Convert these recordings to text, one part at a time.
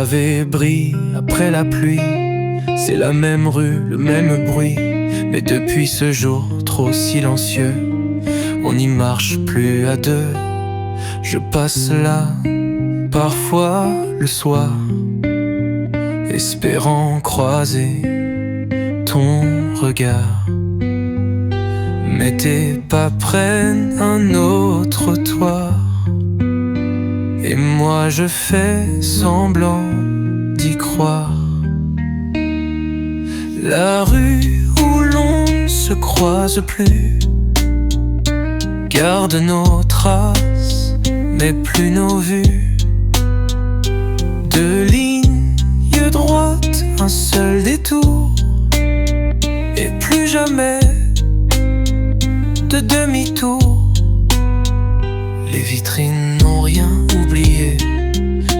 pavés brillent après la pluie. C'est la même rue, le même bruit. Mais depuis ce jour trop silencieux, on n'y marche plus à deux. Je passe là, parfois le soir, espérant croiser ton regard. Mais tes pas prennent un autre trottoir, et moi je fais semblant d'y croire. La rue où l'on ne se croise plus garde nos traces, mais plus nos vues. Deux lignes droites, un seul détour, et plus jamais de demi-tour. Les vitrines n'ont rien oublié,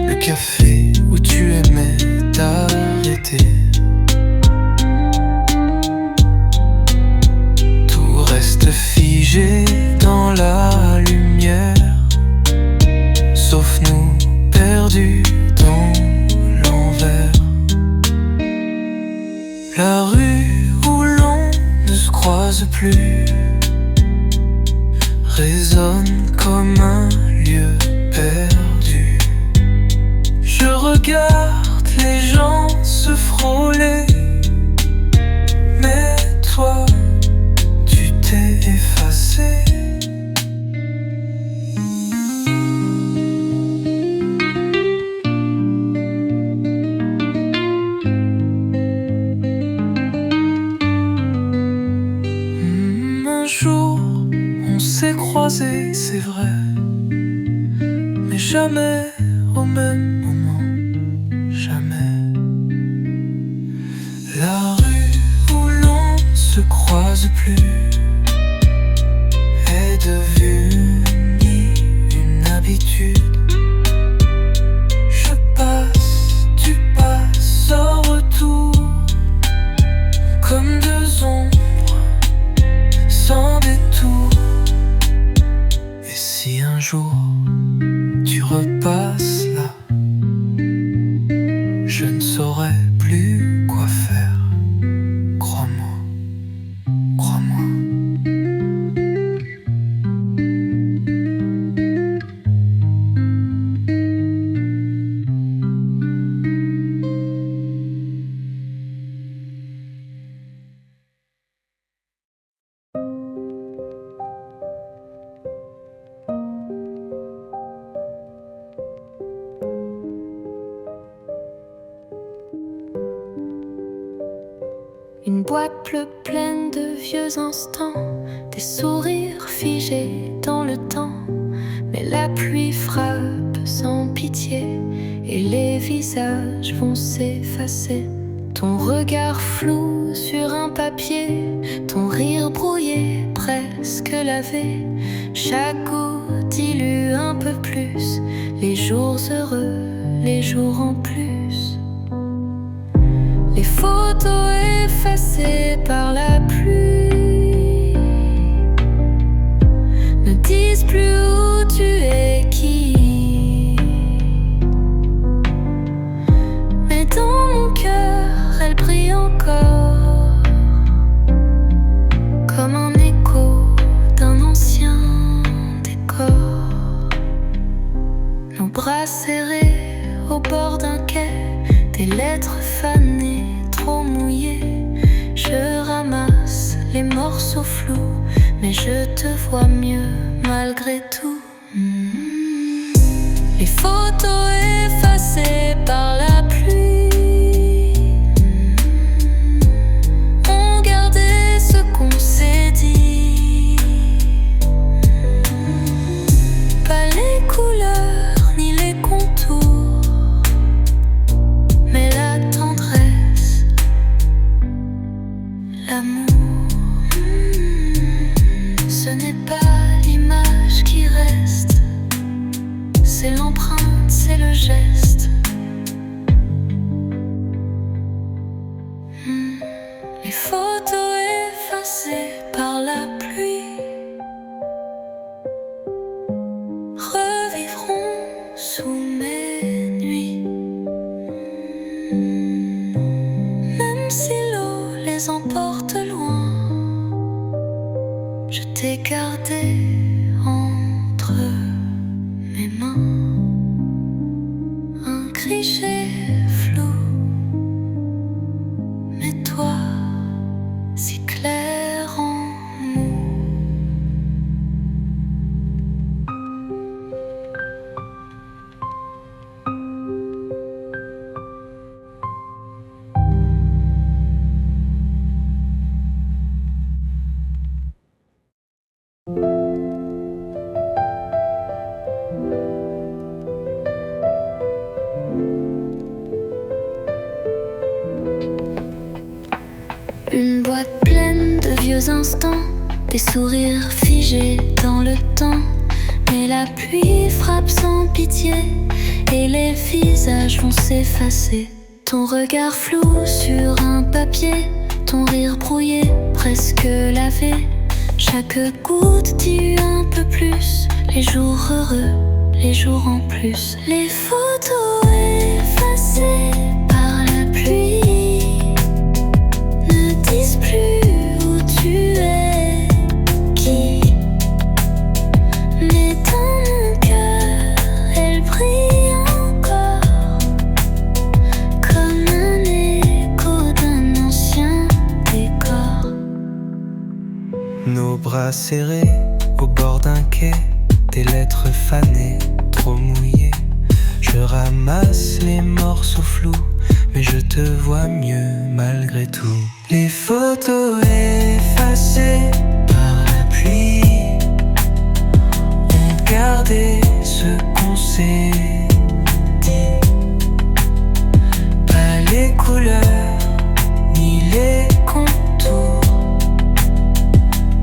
le café où tu aimais t'arrêter. Tout reste figé dans la lumière, sauf nous perdus dans l'envers. La rue où l'on ne se croise plus résonne comme un lieu perdu. Je regarde les gens se frôler, mais toi, tu t'es effacé. Un jour, on s'est croisés, c'est vrai, mais jamais au même moment, jamais. La rue où l'on ne se croise plus est devenue une habitude. Je passe, tu passes au retour, comme deux ombres sans détour. Et si un jour tu repasses là, je ne saurais plus quoi faire. Crois-moi, crois-moi. Une boîte bleue pleine de vieux instants, des sourires figés dans le temps. Mais la pluie frappe sans pitié et les visages vont s'effacer. Ton regard flou sur un papier, ton rire brouillé, presque lavé. Chaque goutte dilue un peu plus les jours heureux, les jours en plus. Les photos effacées par la pluie ne disent plus où tu es qui. Mais dans mon cœur, elles brillent encore, comme un écho d'un ancien décor. Nos bras serrés au bord d'un quai, des lettres fanées, trop mouillées. Je ramasse les morceaux flous, mais je te vois mieux malgré tout. Les photos effacées par la pluie ont gardé ce qu'on s'est dit. Pas les couleurs ni les contours, mais la tendresse, l'amour. Ce n'est pas l'image qui reste, c'est l'empreinte, c'est le geste. Les photos effacées par la pluie revivront sous mes nuits. les emporte loin. Je t'ai gardé entre mes mains, un cliché flou, mais toi si clair en nous. Une boîte pleine de vieux instants, des sourires figés dans le temps. Mais la pluie frappe sans pitié et les visages vont s'effacer. Ton regard flou sur un papier, ton rire brouillé, presque lavé. Chaque goutte dit un peu plus, les jours heureux, les jours en plus. Les photos effacées par la pluie disent plus où tu es, qui. Mais dans mon cœur, elle brille encore, comme un écho d'un ancien décor. Nos bras serrés au bord d'un quai, des lettres fanées, trop mouillées. Je ramasse les morceaux flous, mais je te vois mieux malgré tout. Les photos effacées par la pluie ont gardé ce qu'on s'est dit. Pas les couleurs ni les contours,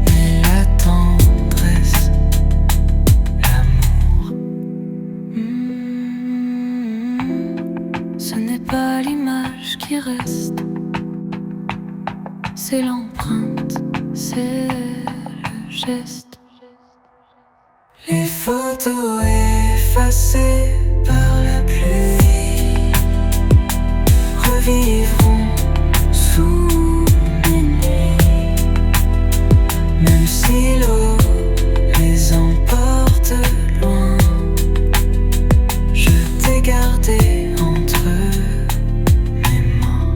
mais la tendresse, l'amour. Ce n'est pas l'image qui reste, c'est l'empreinte, c'est le geste. Les photos effacées par la pluie revivront sous mes nuits, même si l'eau les emporte loin. Je t'ai gardé entre mes mains,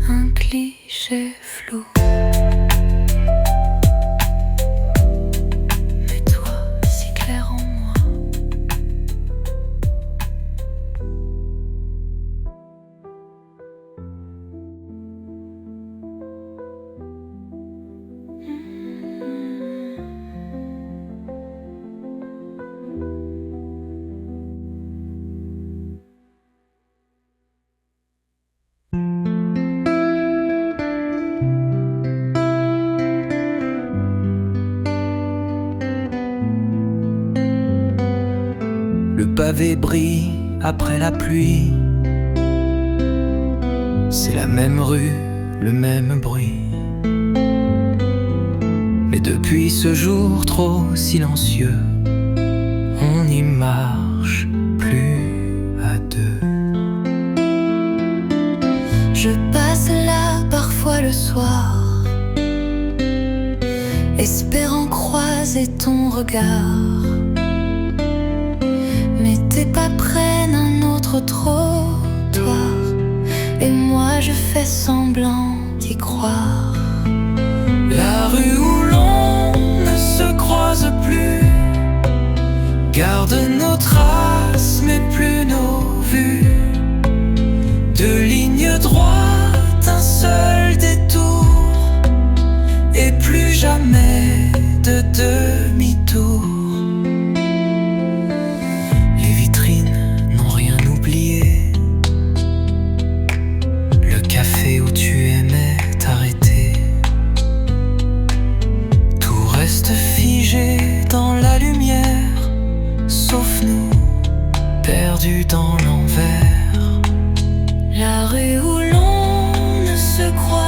Un cliché flou, mais toi si clair en moi. le pavé brille après la pluie. C'est la même rue, le même bruit. Mais depuis ce jour trop silencieux, on n'y marche plus à deux. Je passe là parfois le soir, espérant croiser ton regard. Mais tes pas prennent un autre trottoir, et moi je fais semblant d'y croire. La rue où l'on ne se croise plus garde nos traces mais plus nos vues. Deux lignes droites, un seul détour, et plus jamais de demi-tour. Les vitrines n'ont rien oublié, le café où tu aimais t'arrêter. Tout reste figé dans la lumière, sauf nous, perdus dans l'envers. La rue où l'on ne se croise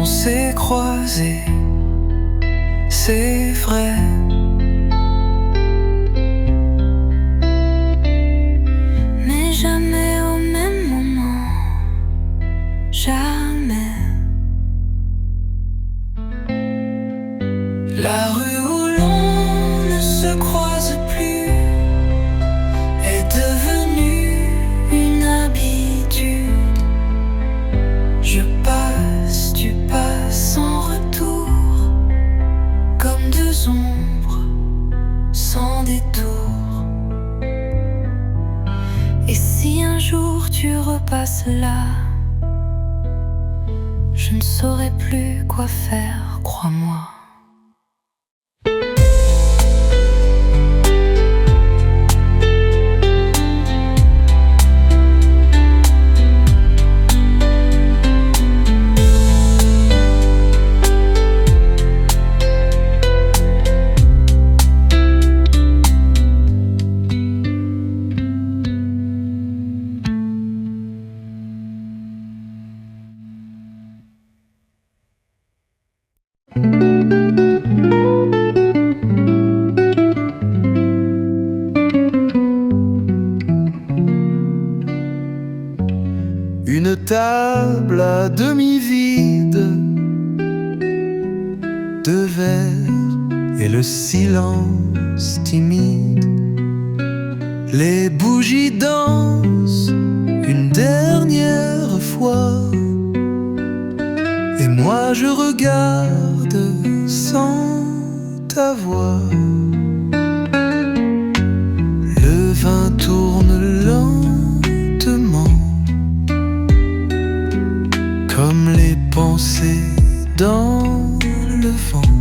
on s'est croisés, c'est vrai. Mais jamais au même moment, jamais. La rue où l'on ne se croise plus est devenue une habitude. Je passe, tu passes sans retour, comme deux ombres sans détour. Et si un jour tu repasses là, je ne saurais plus quoi faire, crois-moi. Une table à demi vide, deux verres et le silence timide. Les bougies dansent une dernière fois, et moi je regarde sans ta voix. Le vin tourne lentement, comme les pensées dans le vent.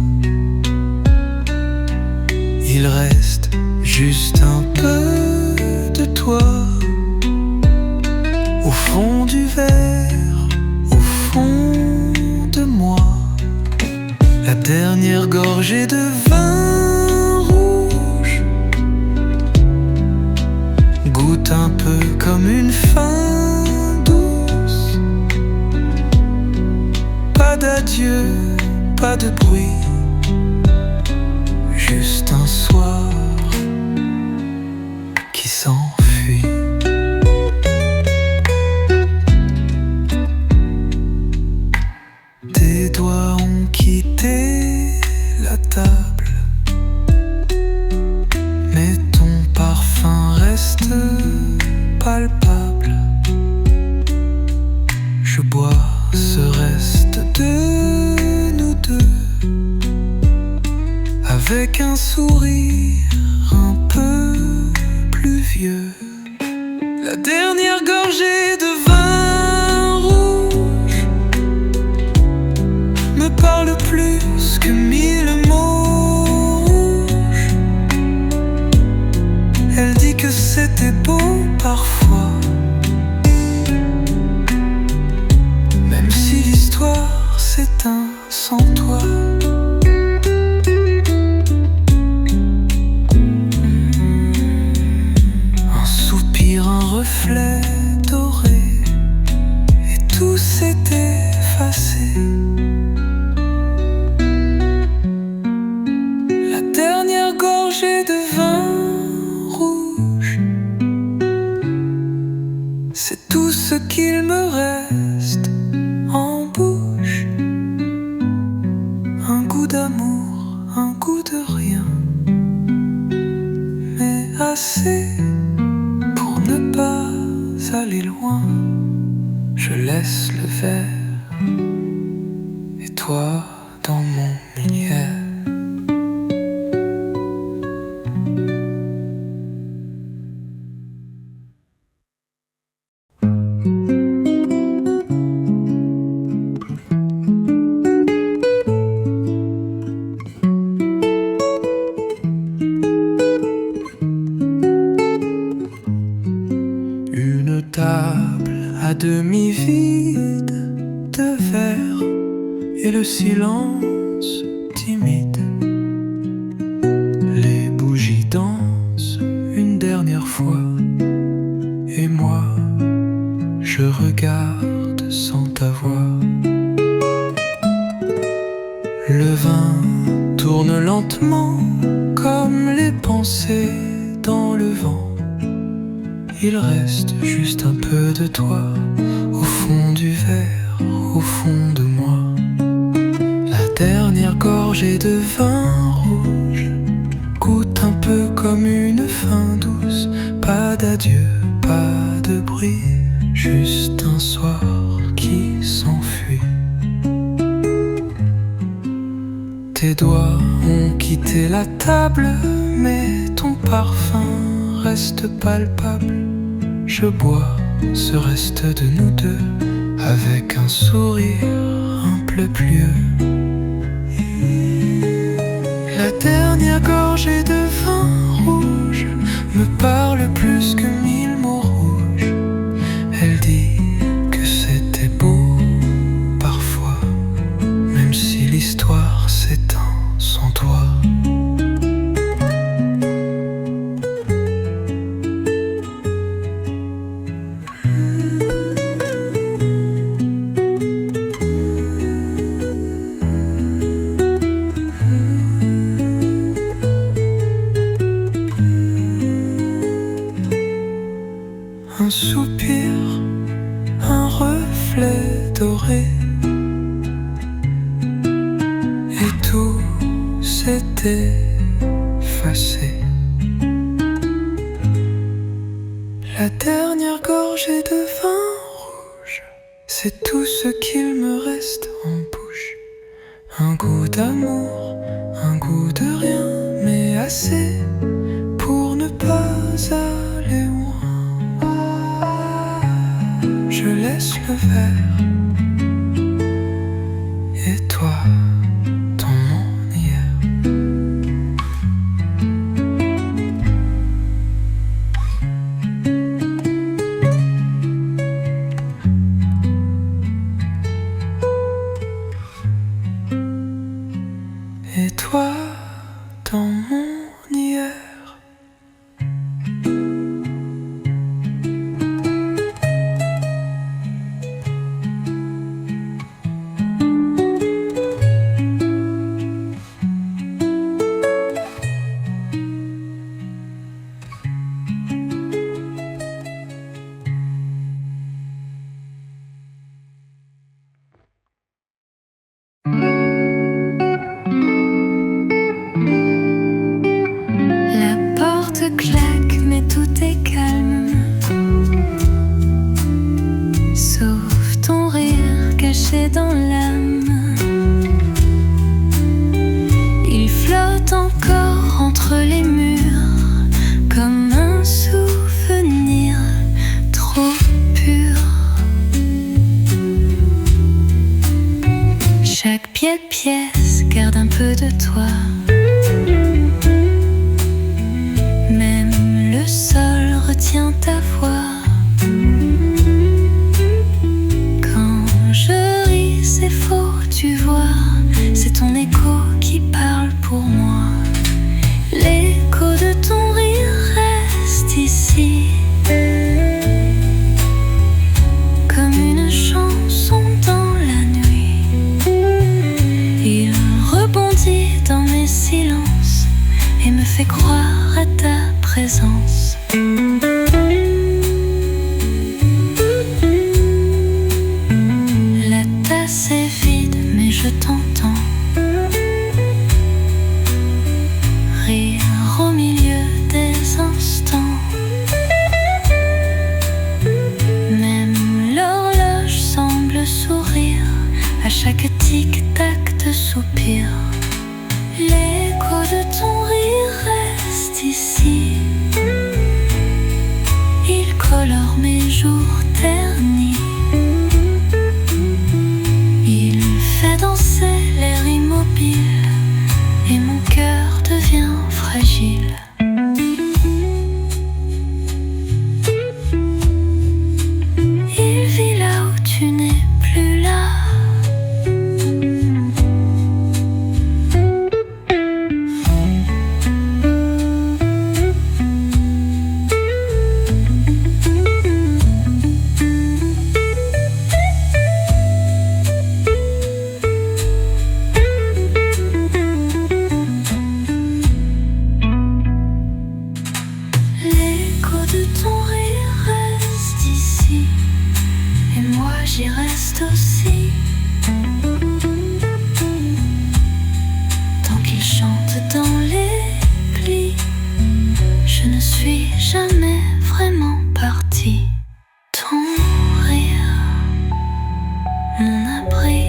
Il reste juste un peu de toi au fond du verre, au fond de moi. La dernière gorgée de vin rouge goûte un peu comme une fin douce. Pas d'adieu, pas de bruit, juste un soir qui s'enfuit. Tes doigts ont quitté la table, mais ton parfum reste palpable. Je bois ce reste de nous deux, avec un sourire un peu plus vieux. La dernière gorgée de vin rouge me parle plus que mille mots rouges. Elle dit que c'était beau parfois, même si l'histoire s'éteint sans toi. Un soupir, un reflet doré, et tout s'est effacé. La dernière gorgée de vin rouge, c'est tout ce qu'il me reste en bouche. Un goût d'amour, un goût de rien, mais assez pour ne pas aller loin. Je laisse le verre et toi dans mon milieu. Une table à demi vide, de verre et le silence timide. Les bougies dansent une dernière fois, et moi je regarde sans ta voix. Le vin tourne lentement comme les pensées dans le vent. Il reste juste un peu de toi au fond du verre, au fond de moi. La dernière gorgée de vin rouge goûte un peu comme une fin douce. Pas d'adieu, pas de bruit, juste un soir qui s'enfuit. Tes doigts ont quitté la table, mais ton parfum reste palpable. Je bois ce reste de nous deux avec un sourire un peu pluvieux. La dernière gorgée de vin rouge me parle plus que 1000 mots rouges. Elle dit que c'était beau parfois, même si l'histoire s'éteint sans toi. Un soupir, un reflet doré, et tout s'est effacé. La dernière gorgée de vin rouge, c'est tout ce qu'il me reste en bouche. Un goût d'amour, un goût de rien, mais assez pour ne pas aller loin. Je laisse le verre, et toi, dans mon hier. Et toi, dans mon hier. Claque, mais tout est calme, sauf ton rire caché dans l'âme. Il flotte encore entre les murs comme un souvenir trop pur. Chaque pièce garde un peu de toi. Le sol retient ta voix. Quand je ris, c'est faux, tu vois. C'est ton écho qui parle pour moi. L'écho de ton rire reste ici, comme une chanson dans la nuit. Il rebondit dans mes silences et me fait croire à ta présence. La tasse est vide, mais je t'entends rire au milieu des instants. Même l'horloge semble sourire à chaque tic-tac de soupir. L'écho de ton rire reste j'y reste aussi. Tant qu'il chante dans les plis, je ne suis jamais vraiment partie. Ton rire, mon abri.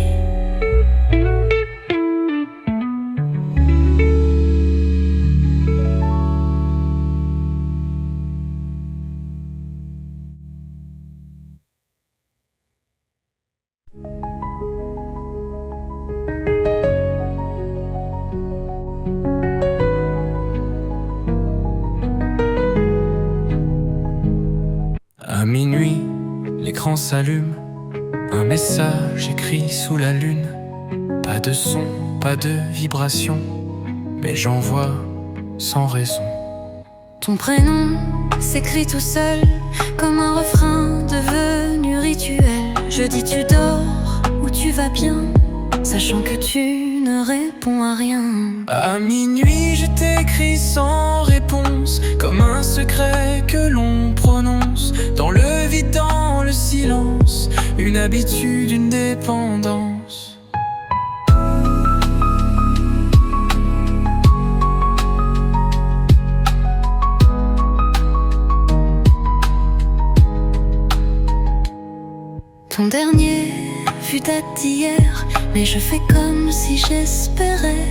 À minuit, l'écran s'allume, un message écrit sous la lune. Pas de son, pas de vibration, mais j'envoie sans raison. Ton prénom s'écrit tout seul, comme un refrain devenu rituel. Je dis tu dors ou tu vas bien, sachant que tu ne réponds à rien. À minuit, je t'écris sans réponse, comme un secret que l'on prononce. Dans le vide, dans le silence, une habitude, une dépendance. Ton dernier fut date d'hier, mais je fais comme si j'espérais.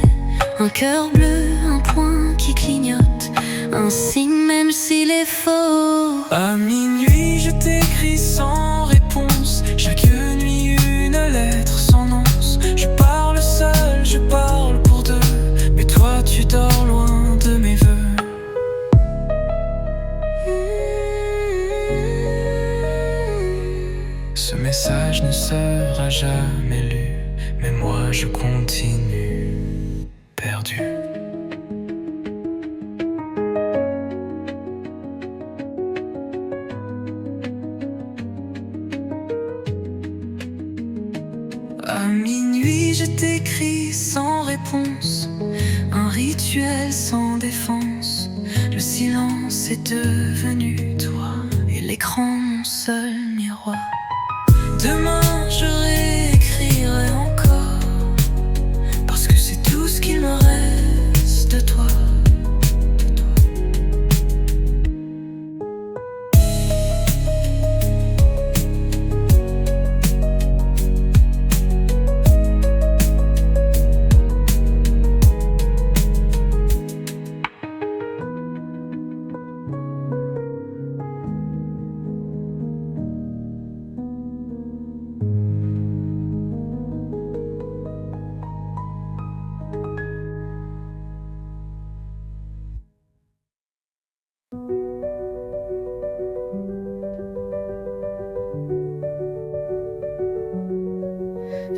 Un cœur bleu, un point qui clignote, un signe même s'il est faux. À minuit, je t'écris sans réponse, chaque nuit une lettre sans nonce. Je parle seul, je parle pour deux, mais toi tu dors loin de mes voeux. Ce message ne sera jamais lu, mais moi je continue, perdu. À minuit, je t'écris sans réponse, un rituel sans défense. Le silence est devenu toi, et l'écran mon seul miroir. Demain, je réécrirai encore, parce que c'est tout ce qu'il me reste de toi.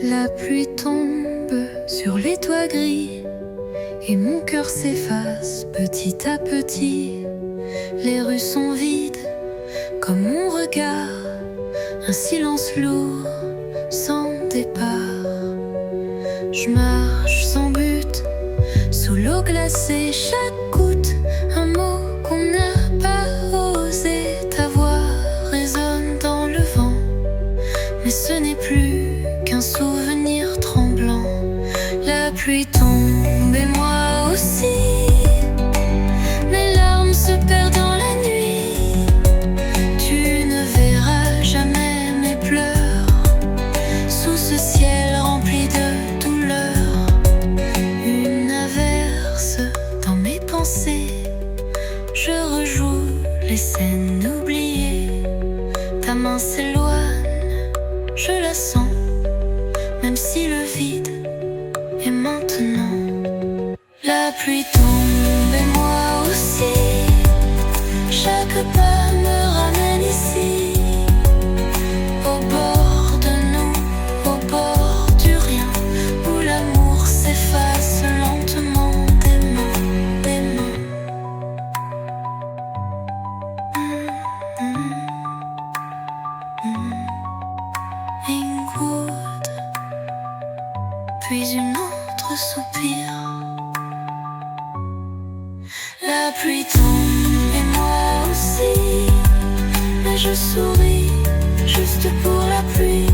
La pluie tombe sur les toits gris et mon cœur s'efface petit à petit. Les rues sont vides comme mon regard, un silence lourd sans départ. Je marche sans but sous l'eau glacée, chaque goutte un mot qu'on n'a pas osé. Ta voix résonne dans le vent, mais ce n'est plus qu'un souvenir tremblant. La pluie tombe et moi aussi, mes larmes se perdent dans la nuit. Tu ne verras jamais mes pleurs sous ce ciel rempli de douleur. Une averse dans mes pensées, je rejoue les scènes oubliées. Ta main s'éloigne, je la sens, même si le vide est maintenant. La pluie tombe et moi aussi, chaque pas me ramène ici, au bord de nous, au bord du rien, où l'amour s'efface lentement des mains, des mains. Ingwood, puis une autre soupir. La pluie tombe et moi aussi, mais je souris juste pour la pluie.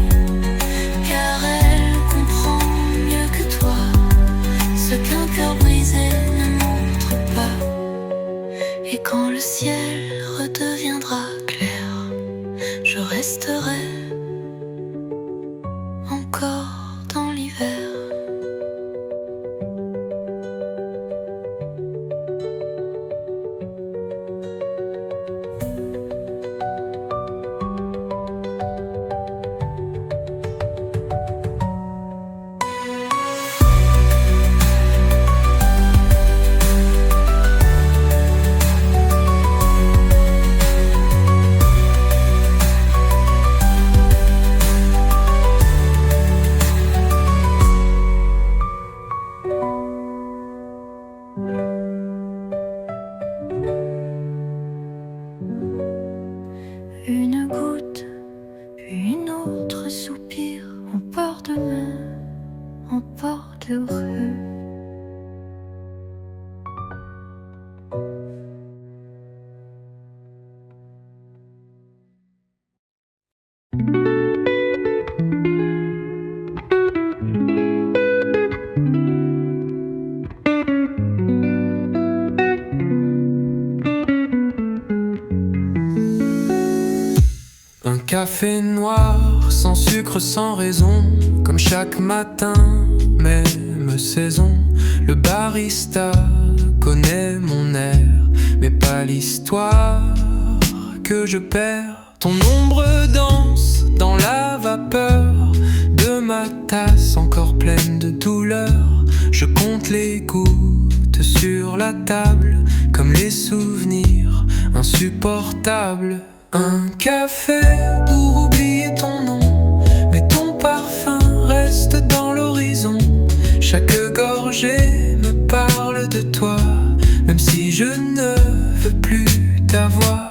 corps dans l'hiver. Une goutte, puis une autre soupir en port de main, en port de rue. Un café noir, sans sucre, sans raison, comme chaque matin, même saison. Le barista connaît mon air, mais pas l'histoire que je perds. Ton ombre danse dans la vapeur de ma tasse encore pleine de douleur. Je compte les gouttes sur la table, comme les souvenirs insupportables. Un café pour oublier ton nom, mais ton parfum reste dans l'horizon. Chaque gorgée me parle de toi, même si je ne veux plus t'avoir.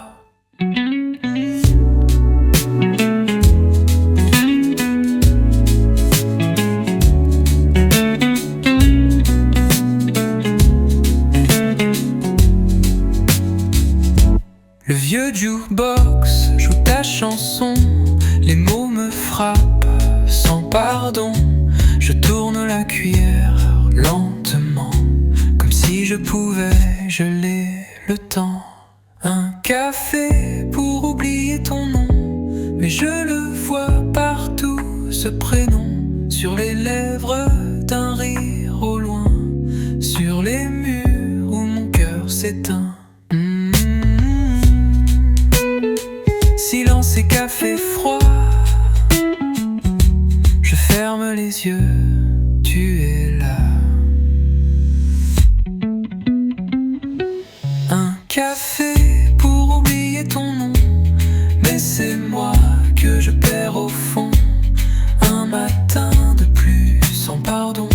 Le vieux jukebox joue ta chanson, les mots me frappent sans pardon. Je tourne la cuillère lentement, comme si je pouvais geler le temps. Un café pour oublier ton nom, mais je le vois partout, ce prénom, sur les lèvres d'un rire au loin, sur les murs où mon cœur s'éteint. Silence et café froid, je ferme les yeux, tu es là. Un café pour oublier ton nom, mais c'est moi que je perds au fond. Un matin de plus sans pardon,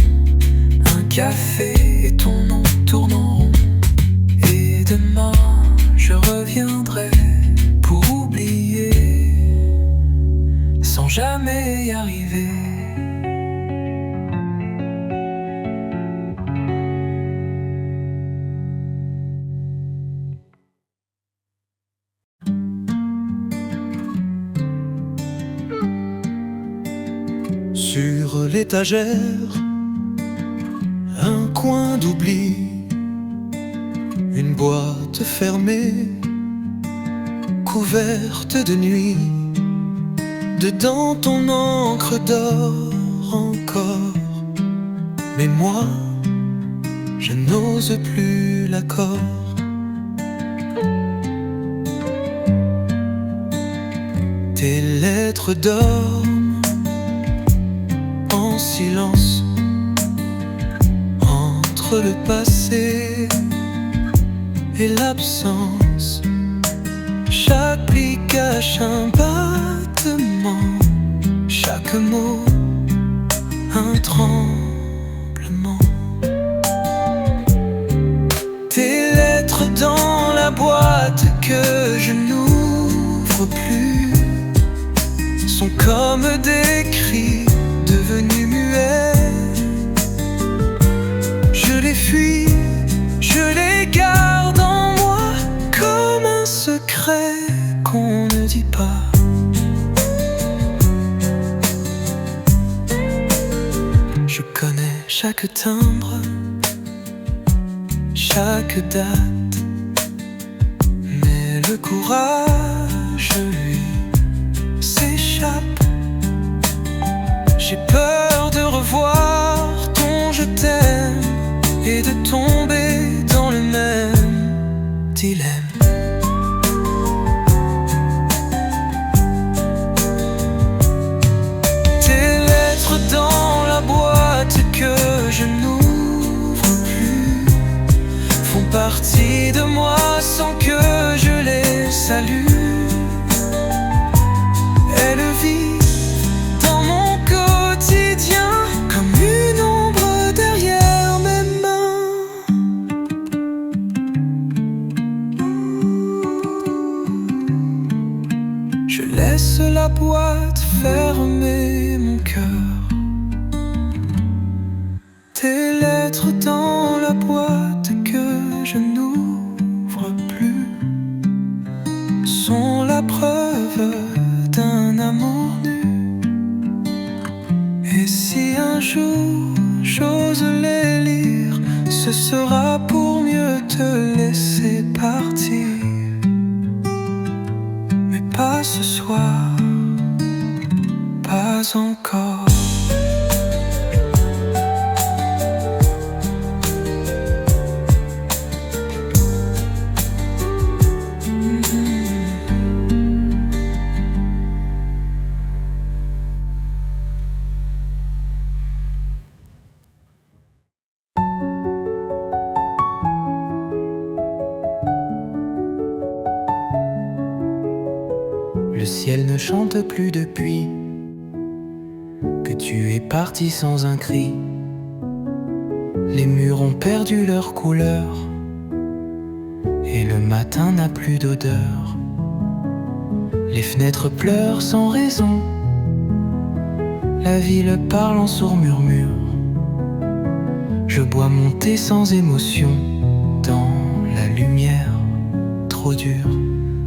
un café et ton nom tournent en rond. Et demain je reviendrai pour oublier, sans jamais y arriver. Sur l'étagère, un coin d'oubli, une boîte fermée, couverte de nuit. Dedans ton encre dort encore, mais moi, je n'ose plus l'accord. Tes lettres dorment en silence, entre le passé et l'absence. Chaque pli cache un battement, chaque mot un tremblement. Tes lettres dans la boîte que je n'ouvre plus sont comme des cris devenus muets. Je les fuis, je les garde en moi comme un secret qu'on ne dit pas. Je connais chaque timbre, chaque date, mais le courage, lui, s'échappe. J'ai peur de revoir ton je t'aime et de tomber dans le même dilemme. Tes lettres dans la boîte que je n'ouvre plus font partie de moi sans que je les salue. Elle vit dans mon quotidien comme une ombre derrière mes mains. Je laisse la boîte fermer mon cœur. Tes lettres dans la boîte que je n'ouvre plus sont la preuve d'un amour nu. Et si un jour j'ose les lire, ce sera pour mieux te laisser partir. Mais pas ce soir, pas encore. Le ciel ne chante plus depuis que tu es parti sans un cri. Les murs ont perdu leur couleur et le matin n'a plus d'odeur. Les fenêtres pleurent sans raison, la ville parle en sourd murmure. Je bois mon thé sans émotion dans la lumière trop dure.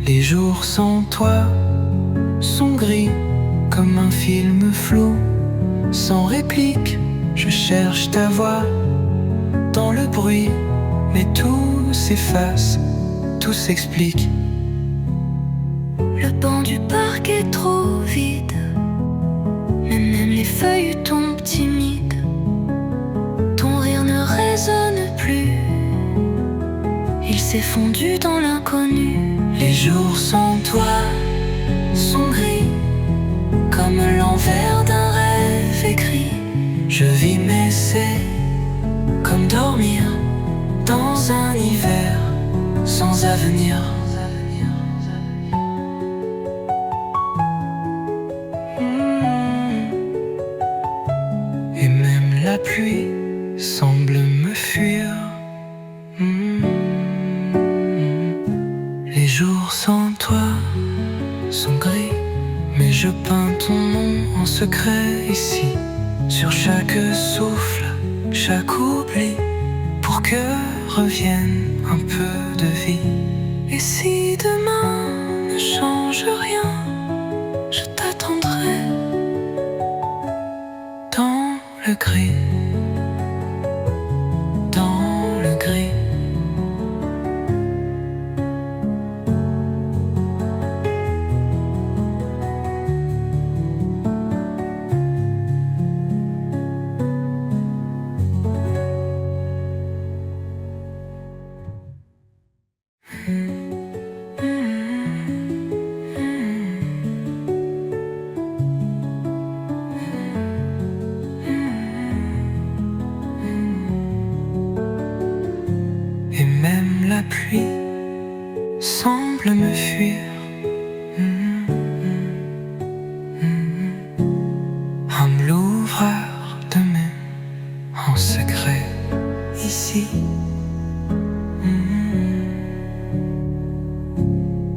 Les jours sans toi sont gris comme un film flou, sans réplique. Je cherche ta voix dans le bruit, mais tout s'efface, tout s'explique. Le banc du parc est trop vide, mais même les feuilles tombent timides. Ton rire ne résonne plus, il s'est fondu dans l'inconnu. Les jours sans toi Sont gris comme l'envers d'un rêve écrit. je vis, mais c'est comme dormir dans un hiver sans avenir. Et même la pluie semble me fuir. Les jours sans toi sont gris, mais je peins ton nom en secret ici, sur chaque souffle, chaque oubli, pour que revienne un peu de vie. Et si demain ne change rien, je t'attendrai Dans le gris, dans le gris. Et même la pluie semble me fuir. Un l'ouvreur de main en secret ici,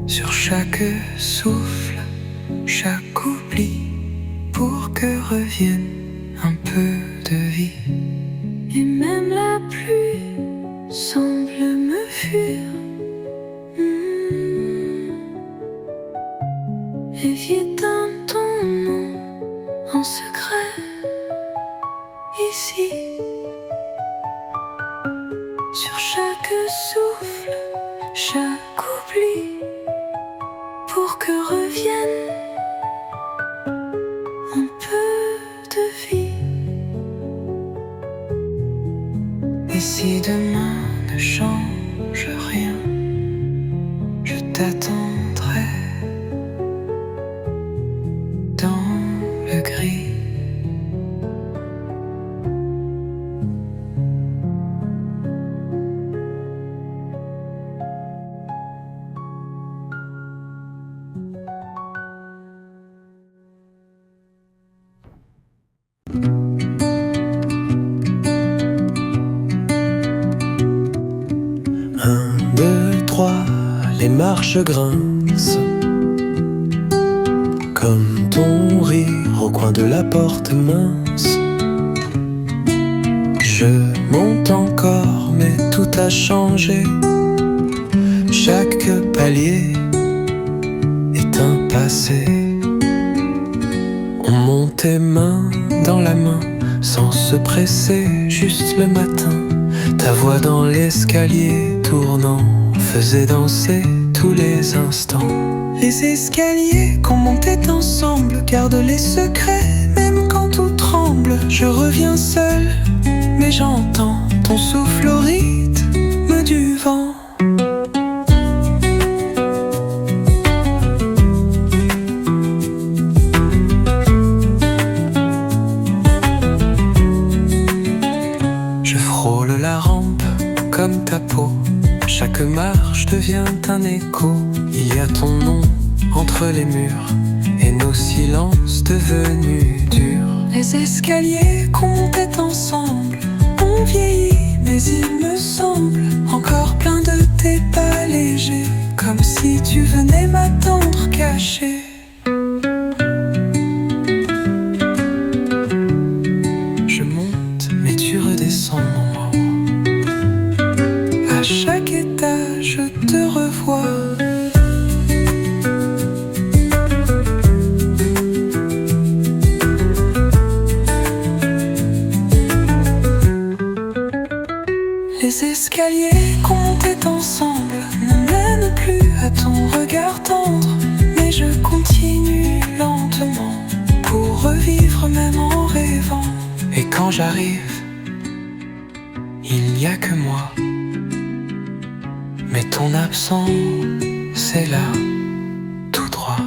sur chaque souffle, chaque oubli, pour que revienne un peu de vie. et même la pluie semble me fuir. Et viétonne ton nom en secret ici, sur chaque souffle, chaque oubli, pour que revienne un peu de vie. Et si demain ne change rien, je t'attendrai dans le gris. Un, deux, trois, les marches grincent comme ton rire au coin de la porte mince. Je monte encore, mais tout a changé. Chaque palier est un passé. On montait main dans la main, sans se presser, juste le matin. Ta voix dans l'escalier tournant faisait danser tous les instants. Les escaliers qu'on montait ensemble gardent les secrets, même quand tout tremble. Je reviens seul, mais j'entends ton souffle au rythme du vent. Je frôle la rampe comme ta peau. Chaque marche devient un écho. Il y a ton nom entre les murs et nos silences devenus durs. Les escaliers qu'on montait ensemble ont vieilli, mais il me semble encore plein de tes pas légers, comme si tu venais m'attendre caché. Je monte, mais tu redescends mon mort. À chaque étage, je te revois. Les escaliers qu'on montait ensemble ne mènent plus à ton regard tendre, mais je continue lentement pour revivre même en rêvant. Et quand j'arrive, il n'y a que moi. Mais ton absence, c'est là, tout droit.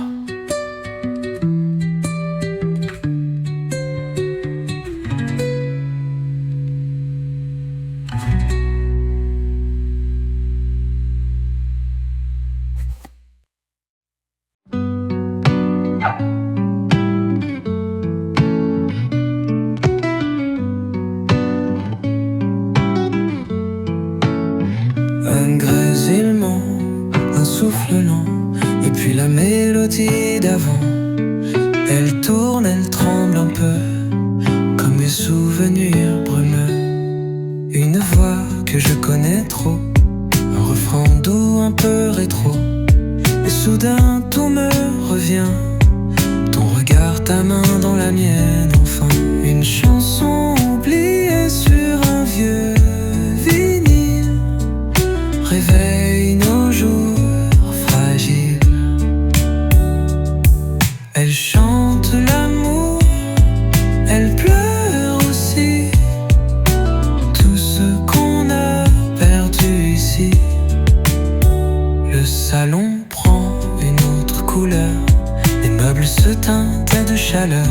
Un grésillement, un souffle lent, et puis la mélodie d'avant. Elle tourne, elle tremble un peu, comme mes souvenirs brumeux. Une voix que je connais trop, un refrain doux un peu rétro. Et soudain tout me revient, ton regard, ta main dans la mienne. Enfin, une chanson oubliée sur un vieux vinyle réveille nos jours fragiles. Elle chante l'amour, elle pleure aussi tout ce qu'on a perdu ici. Le salon prend une autre couleur, les meubles se teintent de chaleur.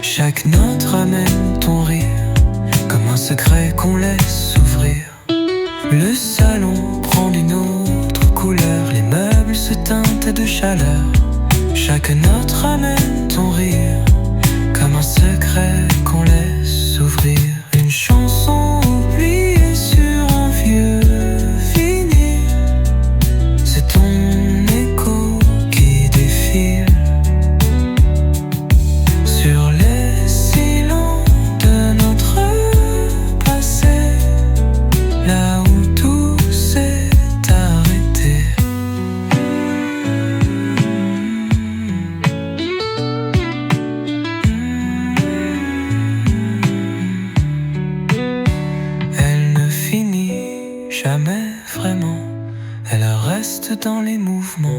Chaque note ramène ton rire, comme un secret qu'on laisse s'ouvrir. Le salon prend une autre couleur, les meubles se teintent de chaleur. Chaque note ramène ton rire, comme un secret qu'on laisse s'ouvrir. Une chanson oubliée sur un vieux vinyle, c'est ton écho qui défile sur les silences de notre passé, là où tout s'est arrêté. Elle ne finit jamais vraiment, elle reste dans les mouvements.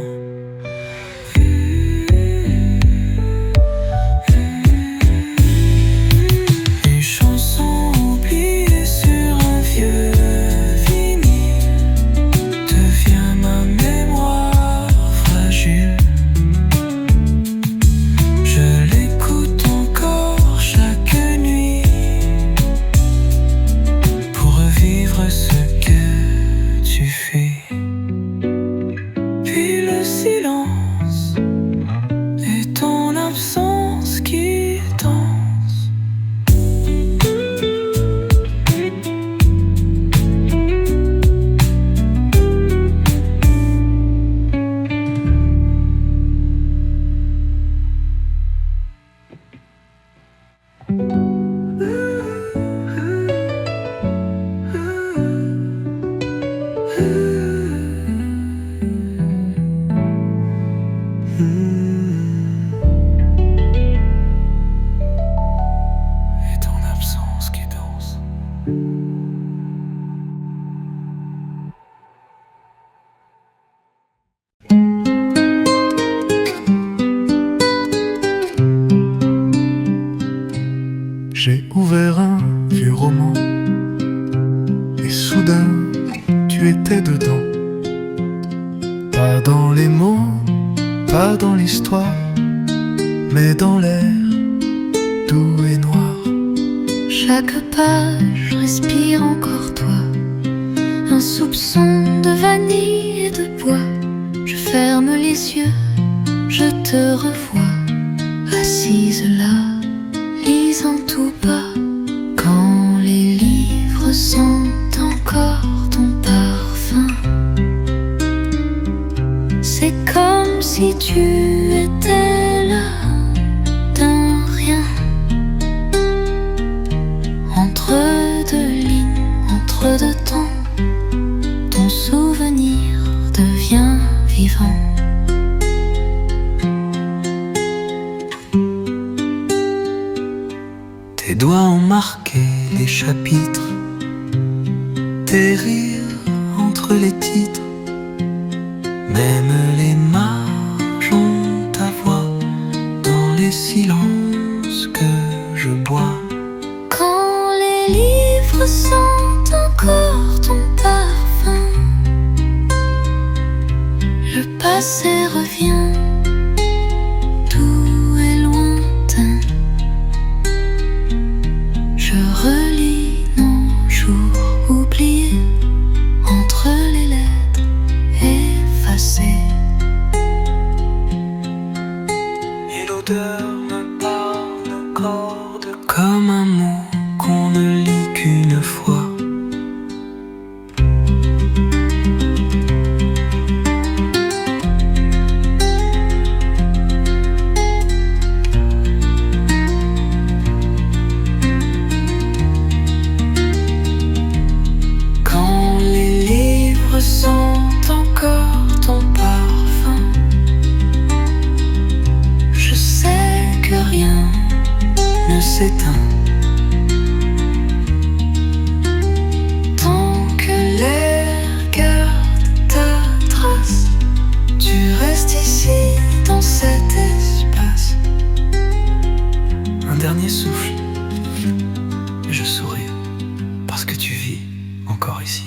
Une chanson oubliée sur un vieux J'ai ouvert un vieux roman et soudain tu étais dedans. Pas dans les mots, pas dans l'histoire, mais dans l'air doux et noir. Chaque page respire encore toi, un soupçon de vanille et de bois. Je ferme les yeux, je te revois, assise là, lisant tout bas. Quand les livres sentent encore ton parfum, c'est comme si tu étais là, d'un rien. Entre deux lignes, entre deux temps, ton souvenir devient vivant. Tes doigts ont marqué les chapitres, tes rires entre les titres, même les marges ont ta voix dans les silences que je bois. Quand les livres sentent encore ton parfum, le passé revient, tout est lointain. Je relis nos jours oubliés entre les lettres effacées. Et l'odeur me parle encore de comme un mot qu'on ne lit qu'une fois. Quand les livres sentent encore ton parfum, je sais que rien ne s'éteint. Tant que l'air garde ta trace, tu restes ici dans cet espace. Un dernier souffle, je souris parce que tu vis encore ici.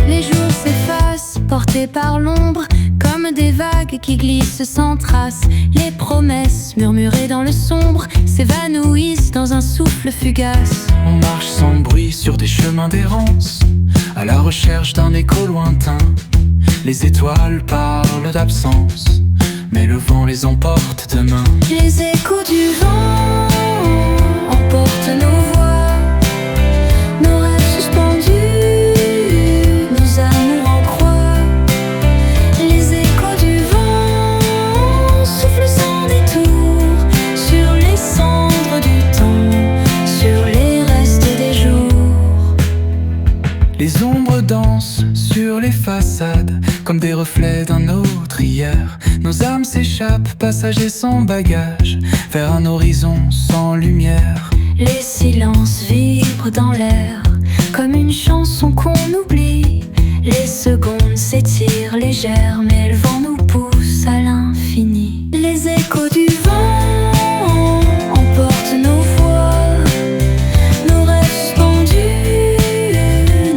Les jours s'effacent, portés par l'ombre, comme des vagues qui glissent sans trace. Les promesses murmurées dans le sombre s'évanouissent dans un souffle fugace. On marche sans bruit sur des chemins d'errance, à la recherche d'un écho lointain. Les étoiles parlent d'absence, mais le vent les emporte demain. Les échos du vent emportent nos voix, nos rêves suspendus, nos amours en croix. Les échos du vent soufflent sans détour sur les cendres du temps, sur les restes des jours. Les ombres dansent sur les façades, comme des reflets d'un autre hier. Nos âmes s'échappent, passagers sans bagages, vers un horizon sans lumière. Les silences vibrent dans l'air, comme une chanson qu'on oublie. Les secondes s'étirent légères, mais le vent nous pousse à l'infini. Les échos du vent emportent nos voix, nos rêves suspendus,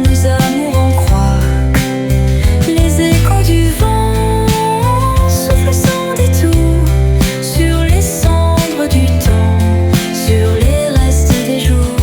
nos amours en croix. Les échos du vent soufflent sans détour sur les cendres du temps, sur les restes des jours.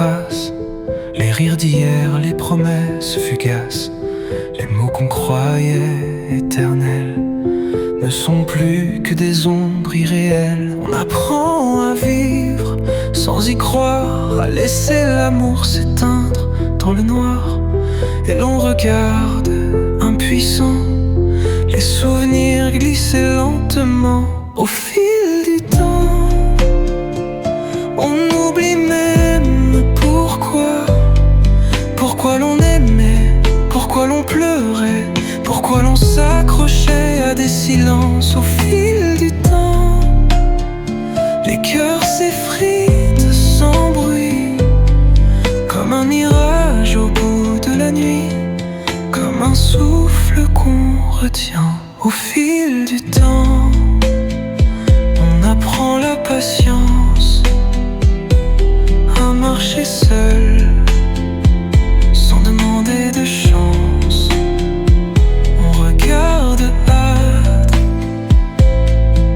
passe. Les rires d'hier, les promesses fugaces, les mots qu'on croyait éternels ne sont plus que des ombres irréelles. On apprend à vivre sans y croire, à laisser l'amour s'éteindre dans le noir. Et l'on regarde impuissant les souvenirs glisser lentement au fil du temps. On oublie même pourquoi l'on aimait, pourquoi l'on pleurait, pourquoi l'on s'accrochait à des silences au fil du temps. Les cœurs s'effritent sans bruit, comme un mirage au bout de la nuit, comme un souffle qu'on retient au fil du temps. On apprend la patience, à marcher seul, sans demander de chance. On regarde hâte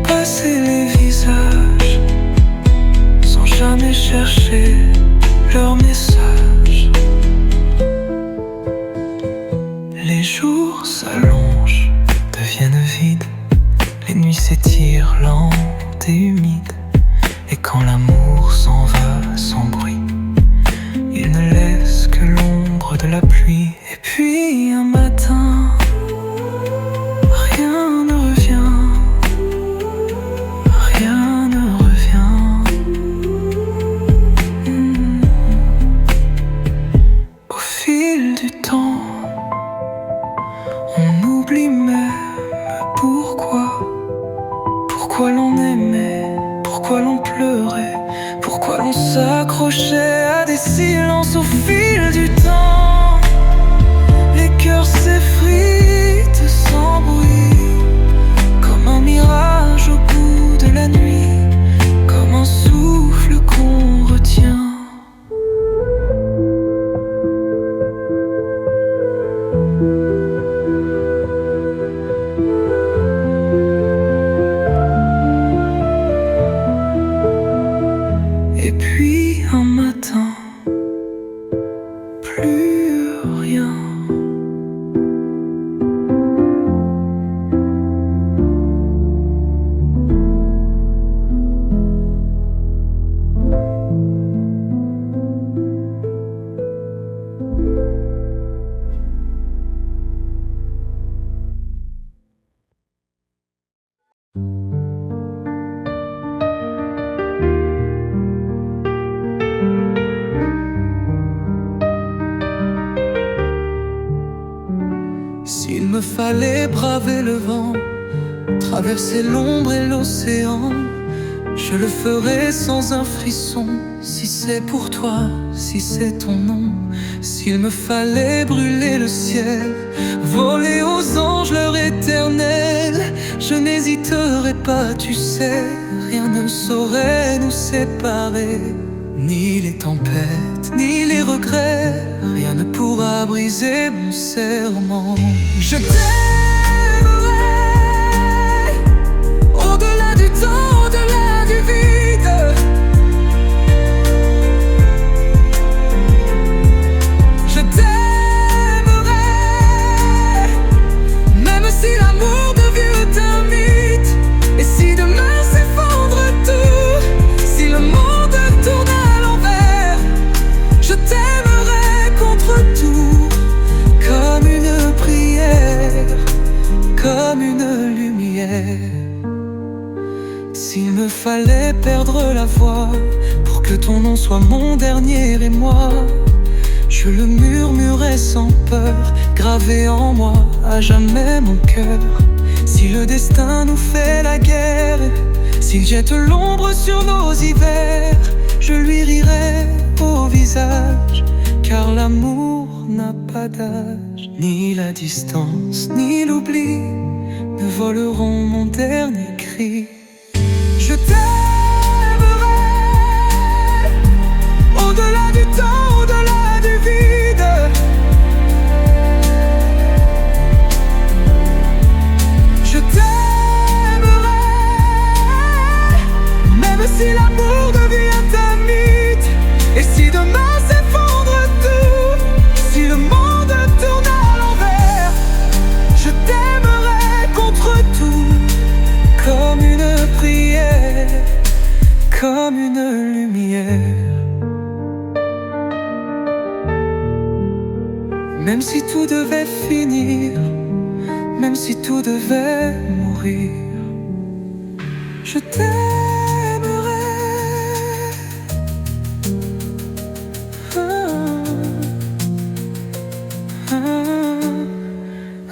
passer les visages, sans jamais chercher leur message. Les jours s'allongent, deviennent vides, les nuits s'étirent lentes et humides. Et quand l'amour s'en va sans bruit, il ne laisse que l'ombre de la pluie. Et puis un matin, rien ne revient, rien ne revient. Au fil du temps, on oublie même pourquoi l'on aimait, pourquoi l'on pleurait, pourquoi l'on s'accrochait à des silences au fil du temps. Les cœurs s'effritent sans bruit, comme un mirage au bout de la nuit, comme un souffle qu'on retient. Et puis un matin, plus rien. S'il me fallait braver le vent, traverser l'ombre et l'océan, je le ferais sans un frisson. Si c'est pour toi, si c'est ton nom. S'il me fallait brûler le ciel, voler aux anges leur éternel, je n'hésiterais pas, tu sais. Rien ne saurait nous séparer, ni les tempêtes, ni les regrets. Rien ne pourra briser mon serment. Je t'aimerai au-delà du temps, au-delà du vide. Je t'aimerai, même si l'amour devient un mythe, et si demain s'effondre tout, si le monde tourne à l'envers, je t'aimerai contre tout, comme une prière, comme une lumière. S'il me fallait perdre la voix pour que ton nom soit mon dernier émoi, je le murmurais sans peur, gravé en moi à jamais mon cœur. Si le destin nous fait la guerre, s'il jette l'ombre sur nos hivers, je lui rirai au visage, car l'amour n'a pas d'âge. Ni la distance, ni l'oubli ne voleront mon dernier cri. Je t'aimerai au-delà du temps, au-delà du vide. Je t'aimerai, même si l'amour devient un mythe, et si demain Même si tout devait finir, même si tout devait mourir, je t'aimerai.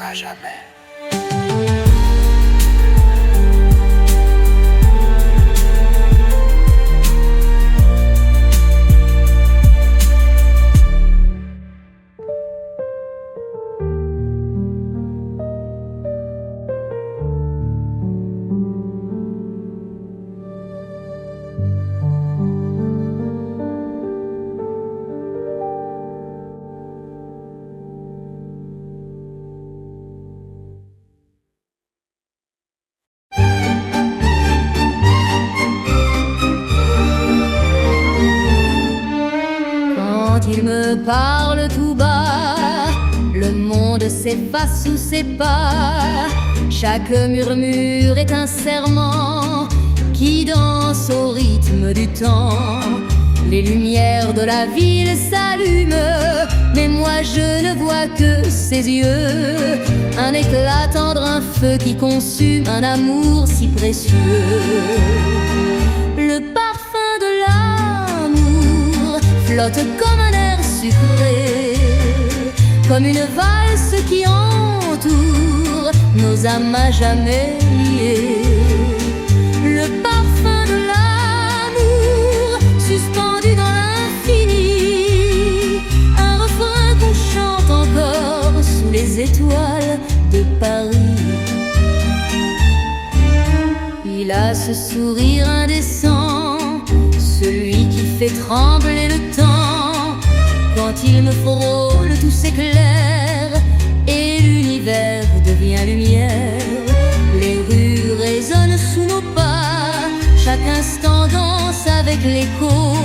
À jamais. Quand il me parle tout bas, le monde s'efface sous ses pas. Chaque murmure est un serment qui danse au rythme du temps. Les lumières de la ville s'allument, mais moi je ne vois que ses yeux. Un éclat tendre, un feu qui consume un amour si précieux. Le parfum de l'amour flotte comme un air sucré, comme une valse qui entoure nos âmes à jamais liées. Le parfum de l'amour suspendu dans l'infini, un refrain qu'on chante encore sous les étoiles de Paris. Il a ce sourire indécent, celui qui fait trembler le temps. Quand il me frôle, tout s'éclaire et l'univers devient lumière. Les rues résonnent sous nos pas, chaque instant danse avec l'écho.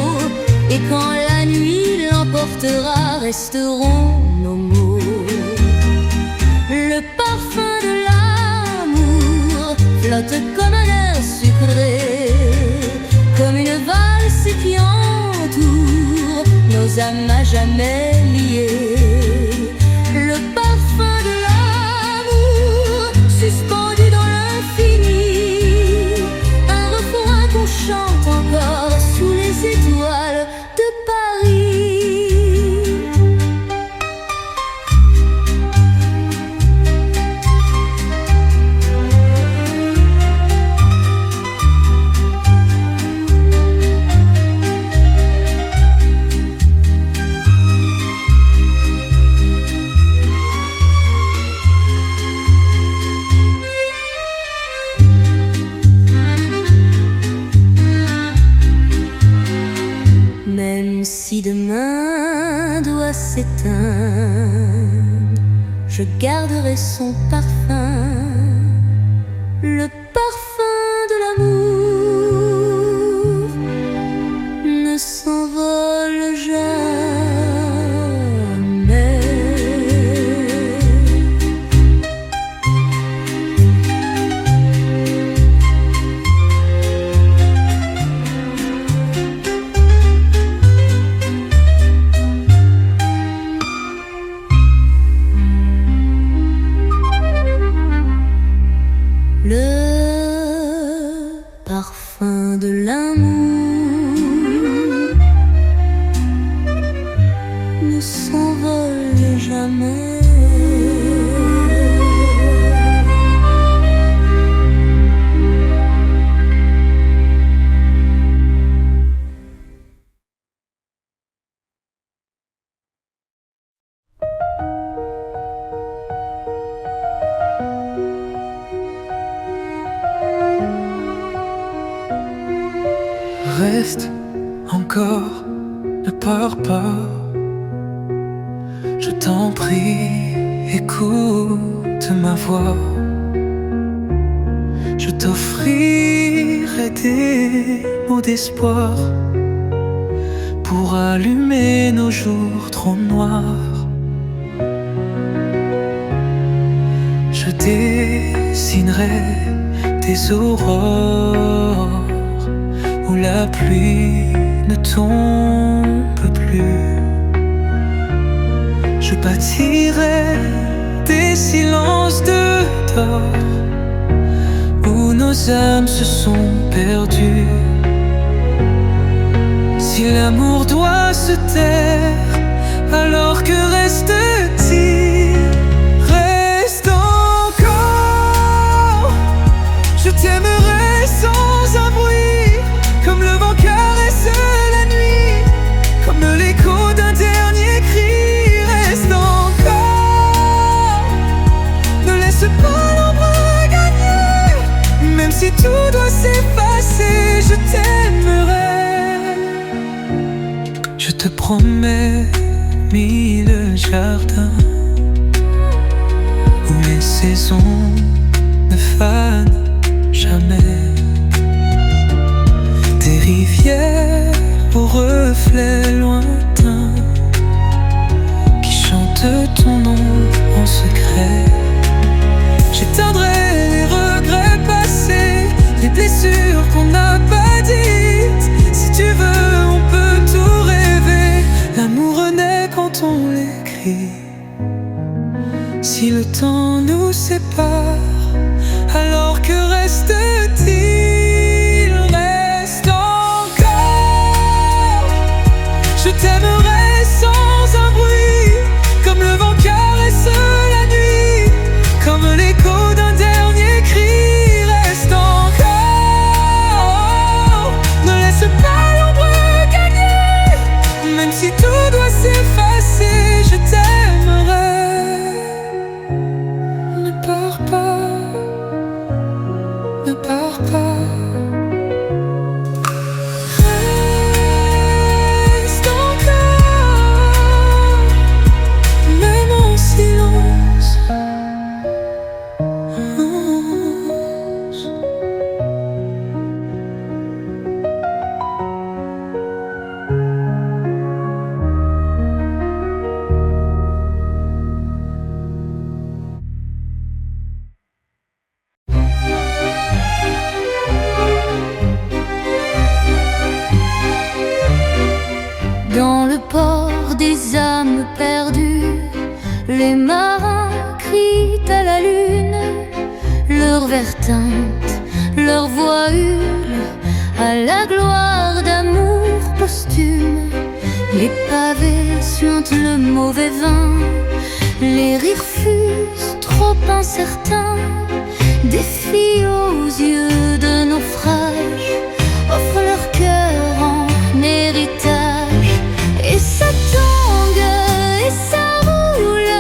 Et quand la nuit l'emportera, resteront nos mots. Le parfum de l'amour flotte comme un air sucré, comme une valse qui entoure nos âmes à jamais liées. Le parfum de l'amour suspendu dans l'infini, un refrain qu'on chante encore sous les étoiles de Paris. Même si demain doit s'éteindre, je garderai son parfum, le parfum de l'amour ne s'envole jamais. Le parfum de l'amour ne s'envole jamais. Reste encore, ne pars pas. Je t'en prie, écoute ma voix. Je t'offrirai des mots d'espoir pour allumer nos jours trop noirs. Je dessinerai des aurores où la pluie ne tombe plus. Je je bâtirai des silences de d'or où nos âmes se sont perdues. Si l'amour doit se taire, alors que reste-t-il? Reste encore. Je t'aimerai sans un bruit, comme le vent caresse la nuit, comme l'écho d'un dernier cri. Reste encore. Ne laisse pas l'ombre gagner, même si tout doit s'effacer, je t'aimerai. Je te promets 1000 jardins où les saisons ne fanent jamais, des rivières aux reflets lointains qui chantent ton nom en secret. J'éteindrai les regrets passés, les blessures qu'on n'a pas dites. Si tu veux, on peut tout rêver. L'amour renaît quand on l'écrit. Si le temps nous sépare, alors que reste-t-il? Reste encore. Je t'aimerai sans un bruit, comme le vent caresse la nuit, comme l'écho d'un dernier cri. Reste encore. Ne laisse pas l'ombre gagner, même si tout doit s'effacer, je t'aimerai. Ne pars pas, ne pars pas. Reste encore, même en silence. Dans le port des âmes perdues, les marins crient à la lune. Leur verre teinte, leur voix hurle à la gloire d'amour posthume. Les pavés suintent le mauvais vin, les rires fusent trop incertains. Des filles aux yeux de naufrage offrent leur cœur en héritage. Et ça tangue et ça roule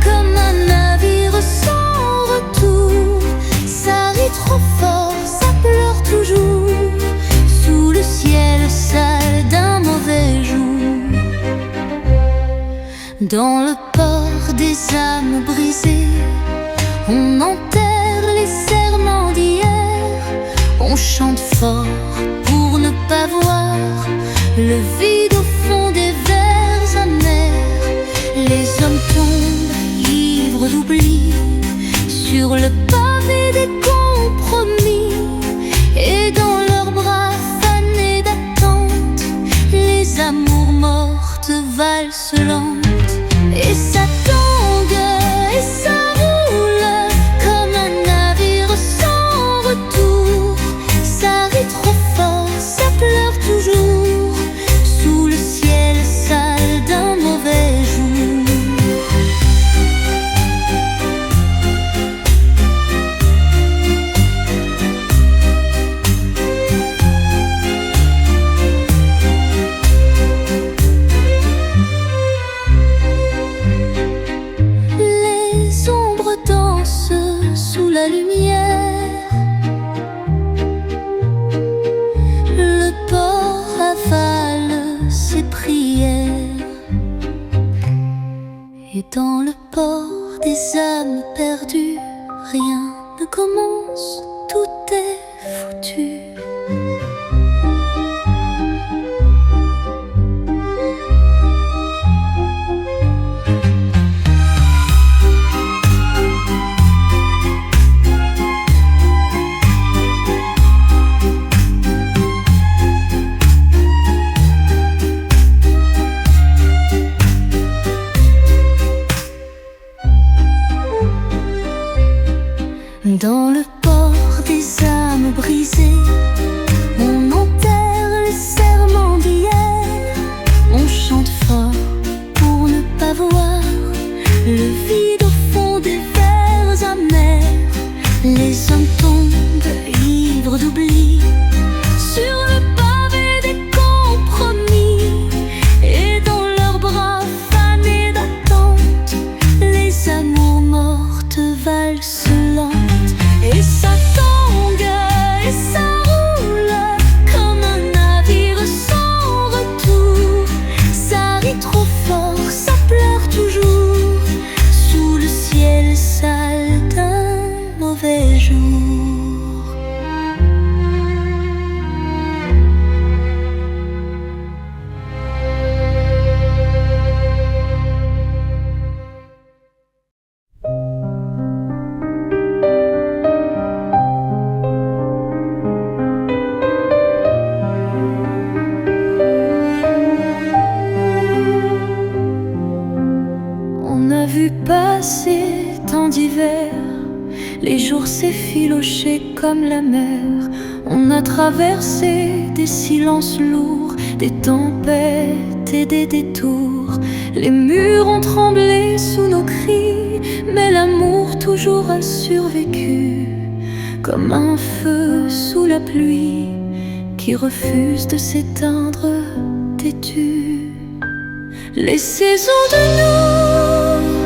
comme un navire sans retour. Ça rit trop fort, ça pleure toujours sous le ciel sale d'un mauvais jour. Dans le port des âmes brisées, on enterre les serments d'hier. On chante fort pour ne pas voir le vide au fond des vers amers. Les hommes tombent ivres d'oubli sur le pavé des compromis. Et dans leurs bras fanés d'attente, les amours mortes valsent lentes. Et ça tangue et ça roule comme un navire sans retour. Ça rit trop fort, ça pleure toujours sous le ciel sale d'un mauvais jour. Les ombres dansent sous la lumière. Le port avale ses prières. Et dans le port des âmes perdues, rien ne commence, tout est foutu. passé tant d'hiver, les jours s'effilochaient comme la mer. On a traversé des silences lourds, des tempêtes et des détours. Les murs ont tremblé sous nos cris, mais l'amour toujours a survécu, comme un feu sous la pluie qui refuse de s'éteindre, têtu. Les saisons de nous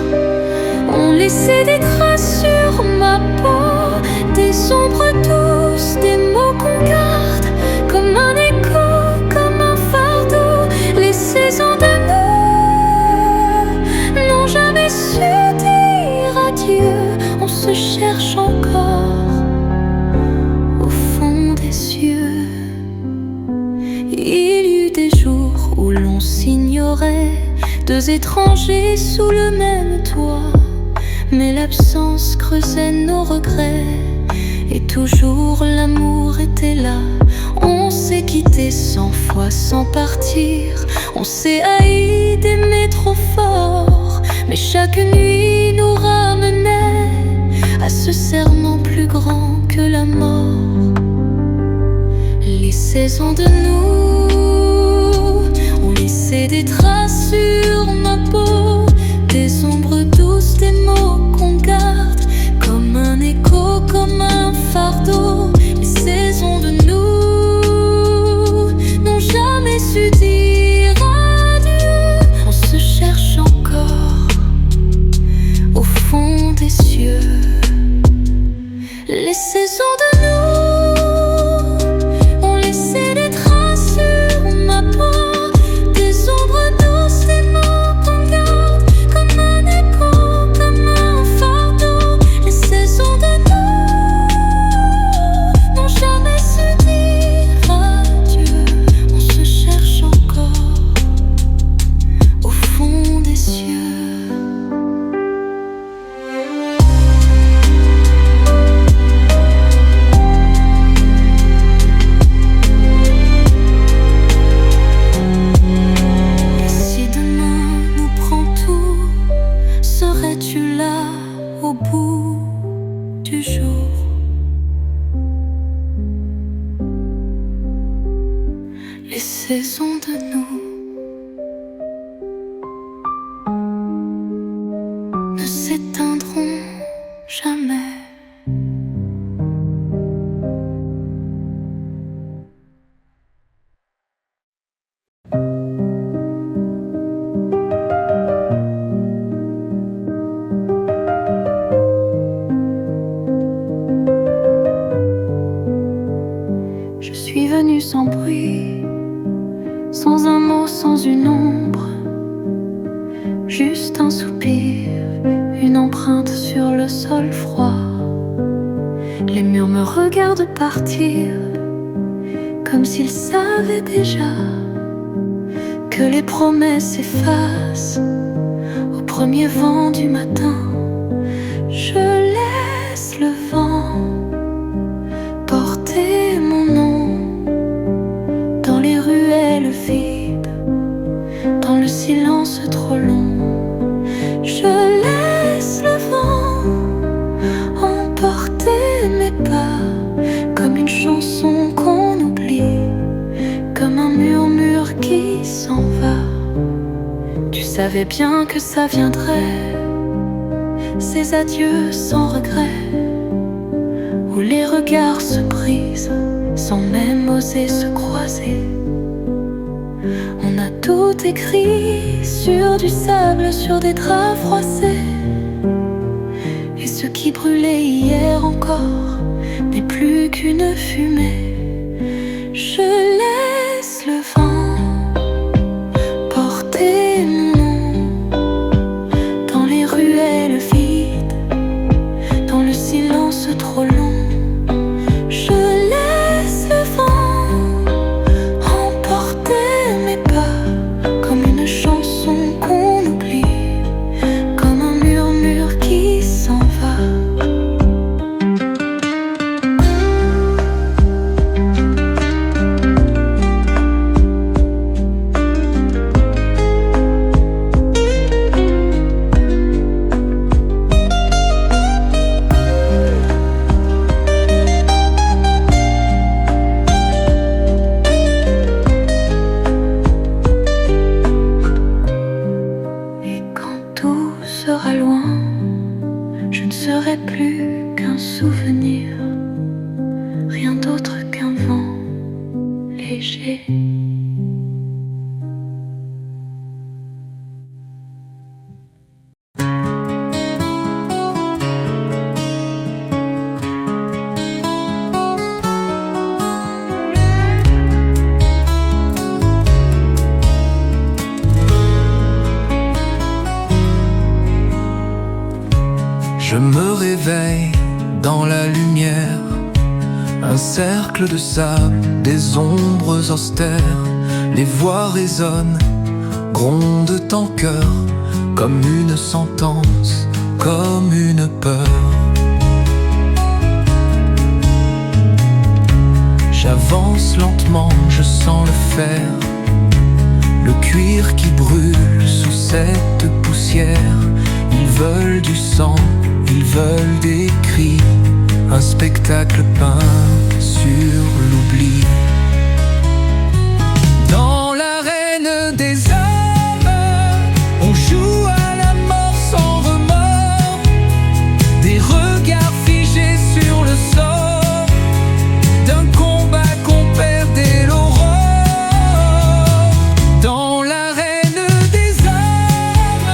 ont laissé des traces sur ma peau, des ombres douces, des mots qu'on garde comme un écho, comme un fardeau. Les saisons de nous n'ont jamais su dire adieu. On se cherche encore au fond des cieux. Il y eut des jours où l'on s'ignorait, deux étrangers sous le même toit, mais l'absence creusait nos regrets, et toujours l'amour était là. On s'est quitté 100 fois sans partir, on s'est haï d'aimer trop fort, mais chaque nuit nous ramenait à ce serment plus grand que la mort. Les saisons de nous ont laissé des traces sur ma peau, des ombres douces, des mots qu'on garde comme un écho, comme un fardeau. Les saisons de nous n'ont jamais su dire adieu. On se cherche encore au fond des cieux. Les saisons de nous ont laissé des traces sur ma peau, des ombres douces, des mots qu'on garde comme un écho, comme un fardeau. Les saisons de nous n'ont jamais su dire adieu. On se cherche encore au fond des cieux. Et si demain nous prend tout, serais-tu là au bout du jour? Les saisons de nous ne s'éteindront jamais. Je suis venue sans bruit, sans un mot, sans une ombre, juste un soupir, une empreinte sur le sol froid. Les murs me regardent partir, comme s'ils savaient déjà que les promesses s'effacent au premier vent du matin. Je laisse le vent porter mon nom dans les ruelles vides, dans le silence trop long. Je laisse le vent emporter mes pas, comme une chanson qu'on oublie, comme un murmure qui s'en va. Tu savais bien que ça viendrait, ces adieux sans regret, où les regards se brisent sans même oser se croiser. On a tout écrit sur du sable, sur des draps froissés, et ce qui brûlait hier encore n'est plus qu'une fumée. Je laisse le vent porter mon nom dans les ruelles vides, dans le silence trop long. Je laisse le vent emporter mes pas, comme une chanson qu'on oublie, comme un murmure qui s'en va. Je me réveille dans la lumière, un cercle de sable, des ombres austères. Les voix résonnent, grondent en chœur, comme une sentence, comme une peur. J'avance lentement, je sens le fer, le cuir qui brûle sous cette poussière. Ils veulent du sang, ils veulent des cris, un spectacle peint sur l'oubli. Dans l'arène des hommes, on joue à la mort sans remords, des regards figés sur le sort d'un combat qu'on perdait l'aurore. Dans l'arène des hommes,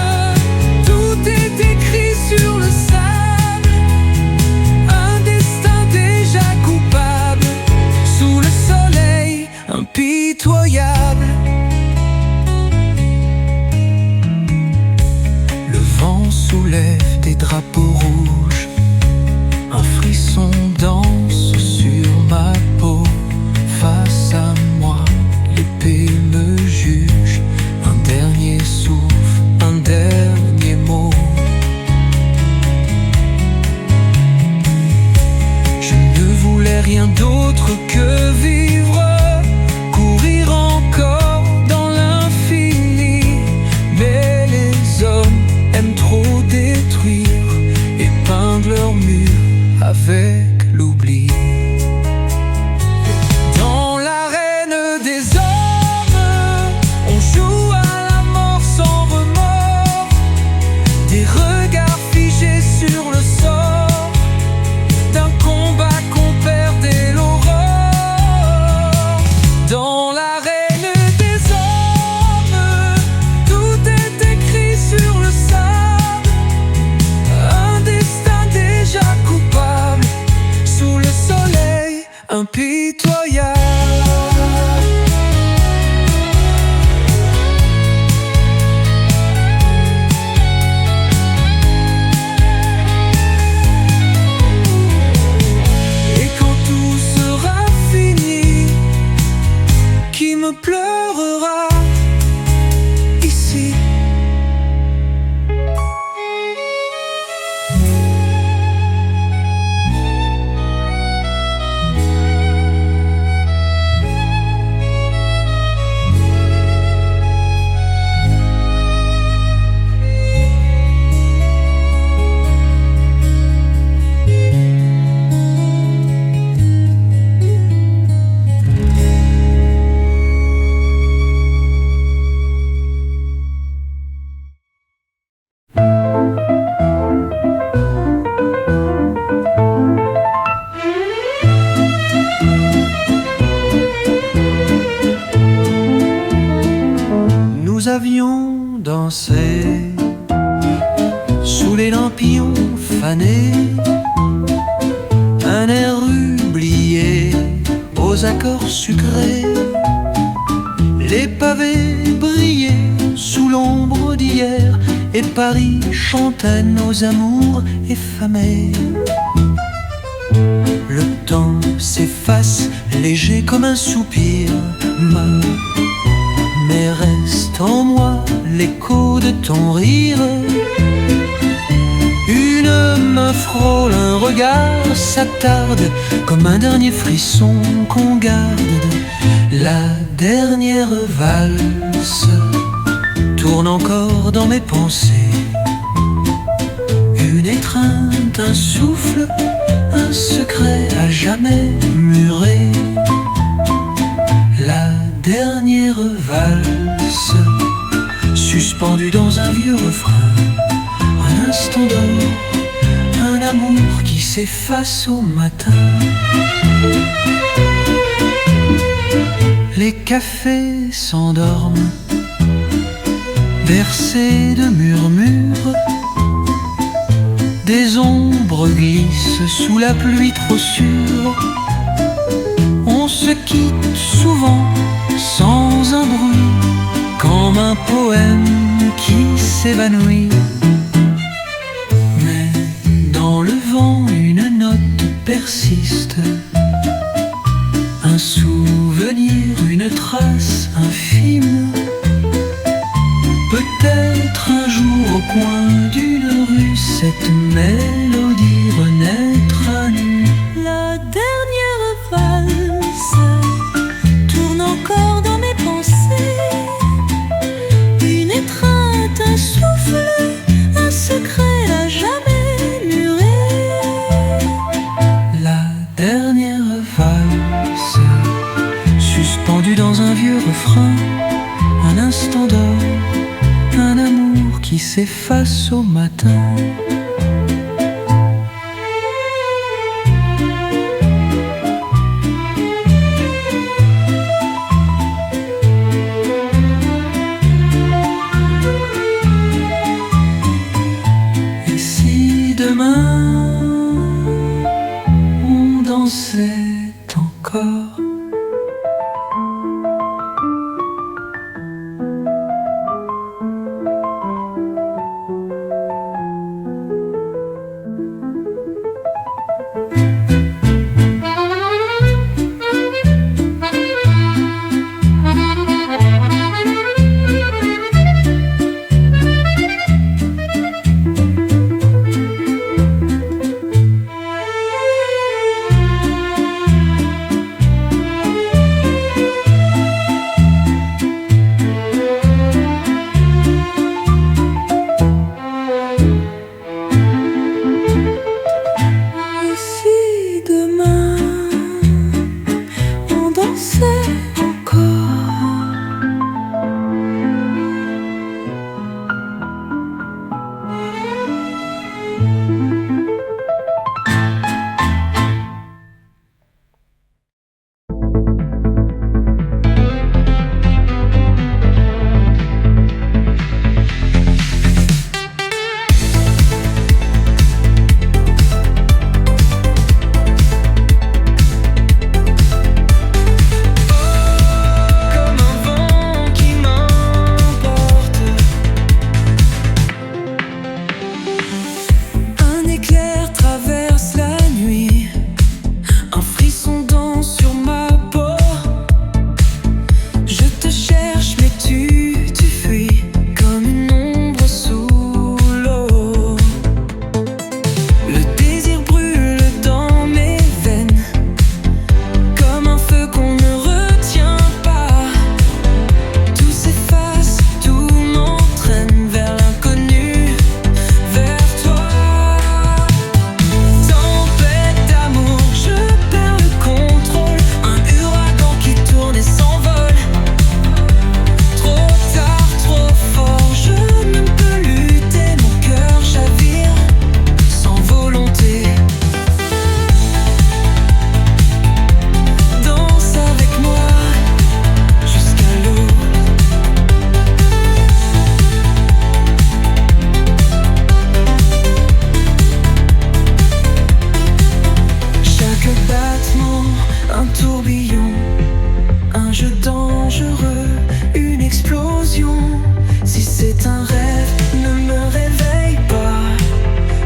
tout est écrit sur le sable, un destin déjà coupable, sous le soleil impitoyable. Le vent soulève des drapeaux rouges, un frisson danse sur ma peau. Face à moi, l'épée me juge, un dernier souffle, un dernier mot. Je ne voulais rien d'autre que vivre, courir encore dans l'infini. Mais les hommes aiment trop détruire et peindre leurs murs avec l'oubli. Dans l'arène des hommes, on joue à la mort sans remords, des regards figés sur le sort d'un combat qu'on perdait l'aurore. Dans l'arène des hommes, tout est écrit sur le sable, un destin déjà coupable, sous le soleil impitoyable. Et quand tout sera fini, qui me pleurera ici? Nous avions dansé sous les lampillons fanés, un air oublié aux accords sucrés. Les pavés brillaient sous l'ombre d'hier et Paris chantait nos amours effamés. Le temps s'efface léger comme un soupir, mais reste en moi l'écho de ton rire. Une main frôle, un regard s'attarde, comme un dernier frisson qu'on garde. La dernière valse tourne encore dans mes pensées. Une étreinte, un souffle, un secret à jamais muré. La dernière valse, suspendue dans un vieux refrain, un instant d'or, un amour qui s'efface au matin. Les cafés s'endorment, bercés de murmures. Des ombres glissent sous la pluie trop sûre. On se quitte souvent sans un bruit, comme un poème qui s'évanouit. Mais persiste. Un souvenir, une trace infime. Peut-être un jour au coin d'une rue, cette mélodie renaîtra nue. La dernière valse tourne encore dans mes pensées. Une étreinte, un souffle, un secret à jamais muré. La dernière valse, suspendue dans un vieux refrain, un instant d'or, un amour qui s'efface au matin. Et si demain on dansait encore?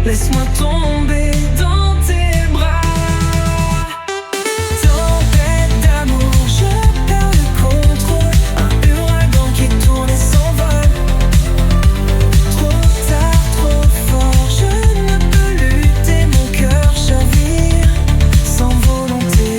Laisse-moi tomber dans tes bras. Tempête d'amour, je perds le contrôle. Un ouragan qui tourne et s'envole. Trop tard, trop fort, je ne peux lutter. Mon cœur chavire sans volonté.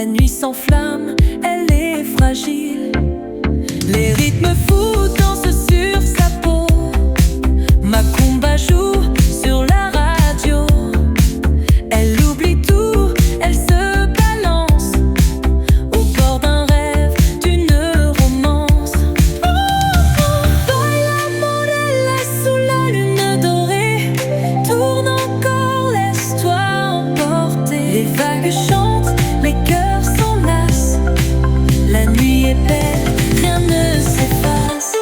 La nuit s'enflamme, elle est fragile. Les rythmes fous dansent sur sa peau. Macumba joue sur la radio. Elle oublie tout, elle se balance au bord d'un rêve, d'une romance. Baila Morella sous la lune dorée. Tourne encore, laisse-toi emporter. Les vagues chantent, les cœurs s'enlacent. La nuit est belle, rien ne s'efface.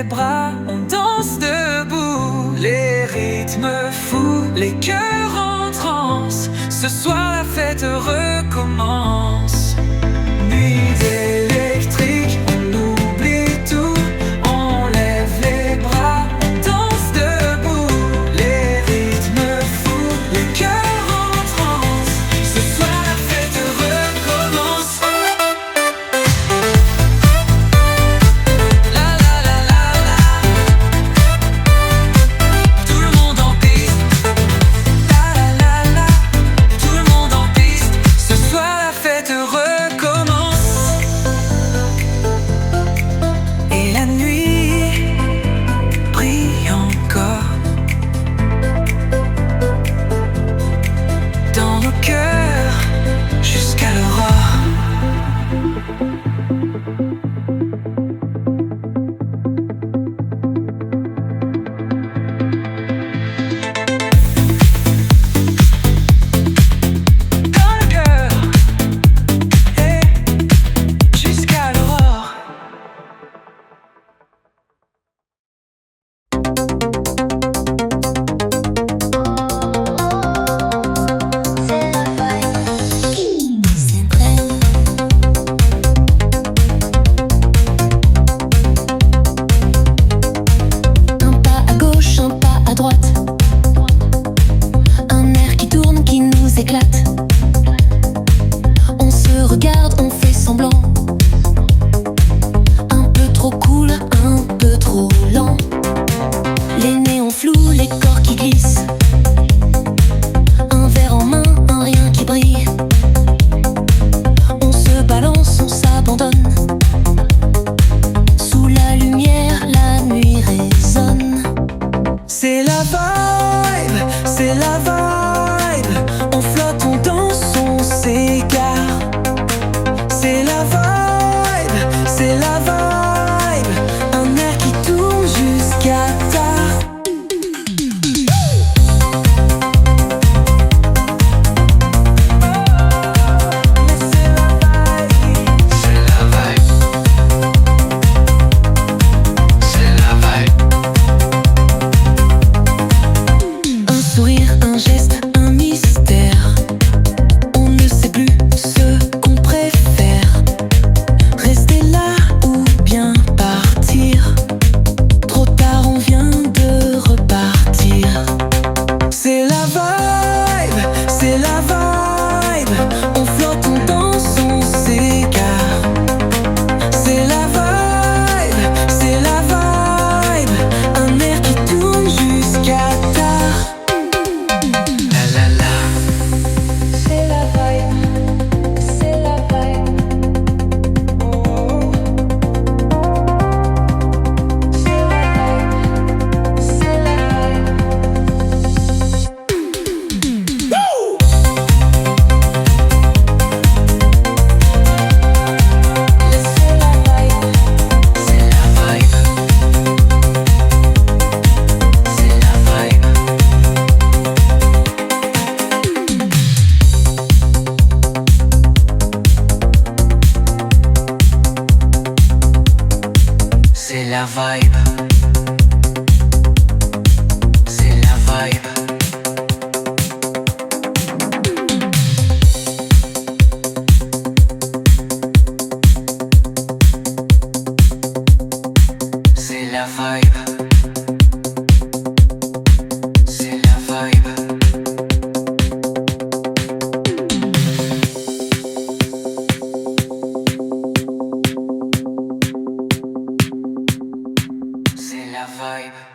bras, on danse debout. Les rythmes fous, les cœurs en transe. Ce soir la fête recommence. Nuit électrique, on oublie tout. On lève les bras, on danse debout. Les rythmes fous, les cœurs en transe. Ce soir la fête recommence. La la la la la. Tout le monde en piste. La la la la. Tout le monde en piste. Ce soir la fête recommence. Et la nuit brille encore dans nos cœurs jusqu'à l'aurore. Dans le cœur, et jusqu'à l'aurore. Un pas à gauche, un pas à droite. Un air qui tourne, qui nous éclate. On se regarde, on fait semblant. Un peu trop cool, un peu trop lent. Les néons flous, les corps qui glissent. Un verre en main, un rien qui brille. On se balance, on s'abandonne. Sous la lumière, la nuit résonne. C'est la vibe, c'est la vibe. On flotte, on danse, on s'égare. C'est la vibe, c'est la vibe. Un air qui tourne jusqu'à tard. Mais c'est la vibe. C'est la vibe. C'est la vibe. Un sourire, un geste, un mystère. On ne sait plus ce qu'on préfère. Rester là ou bien partir. Trop tard, on vient de repartir. C'est la vibe, c'est la vibe. On flotte, on danse, on s'égare. C'est la vibe, c'est la vibe. Un air qui tourne jusqu'à tard. La la la. C'est la vibe, c'est la vibe. Oh. C'est la vibe, c'est la vibe. C'est la vibe. C'est la vibe. C'est la vibe. C'est la vibe. C'est la vibe.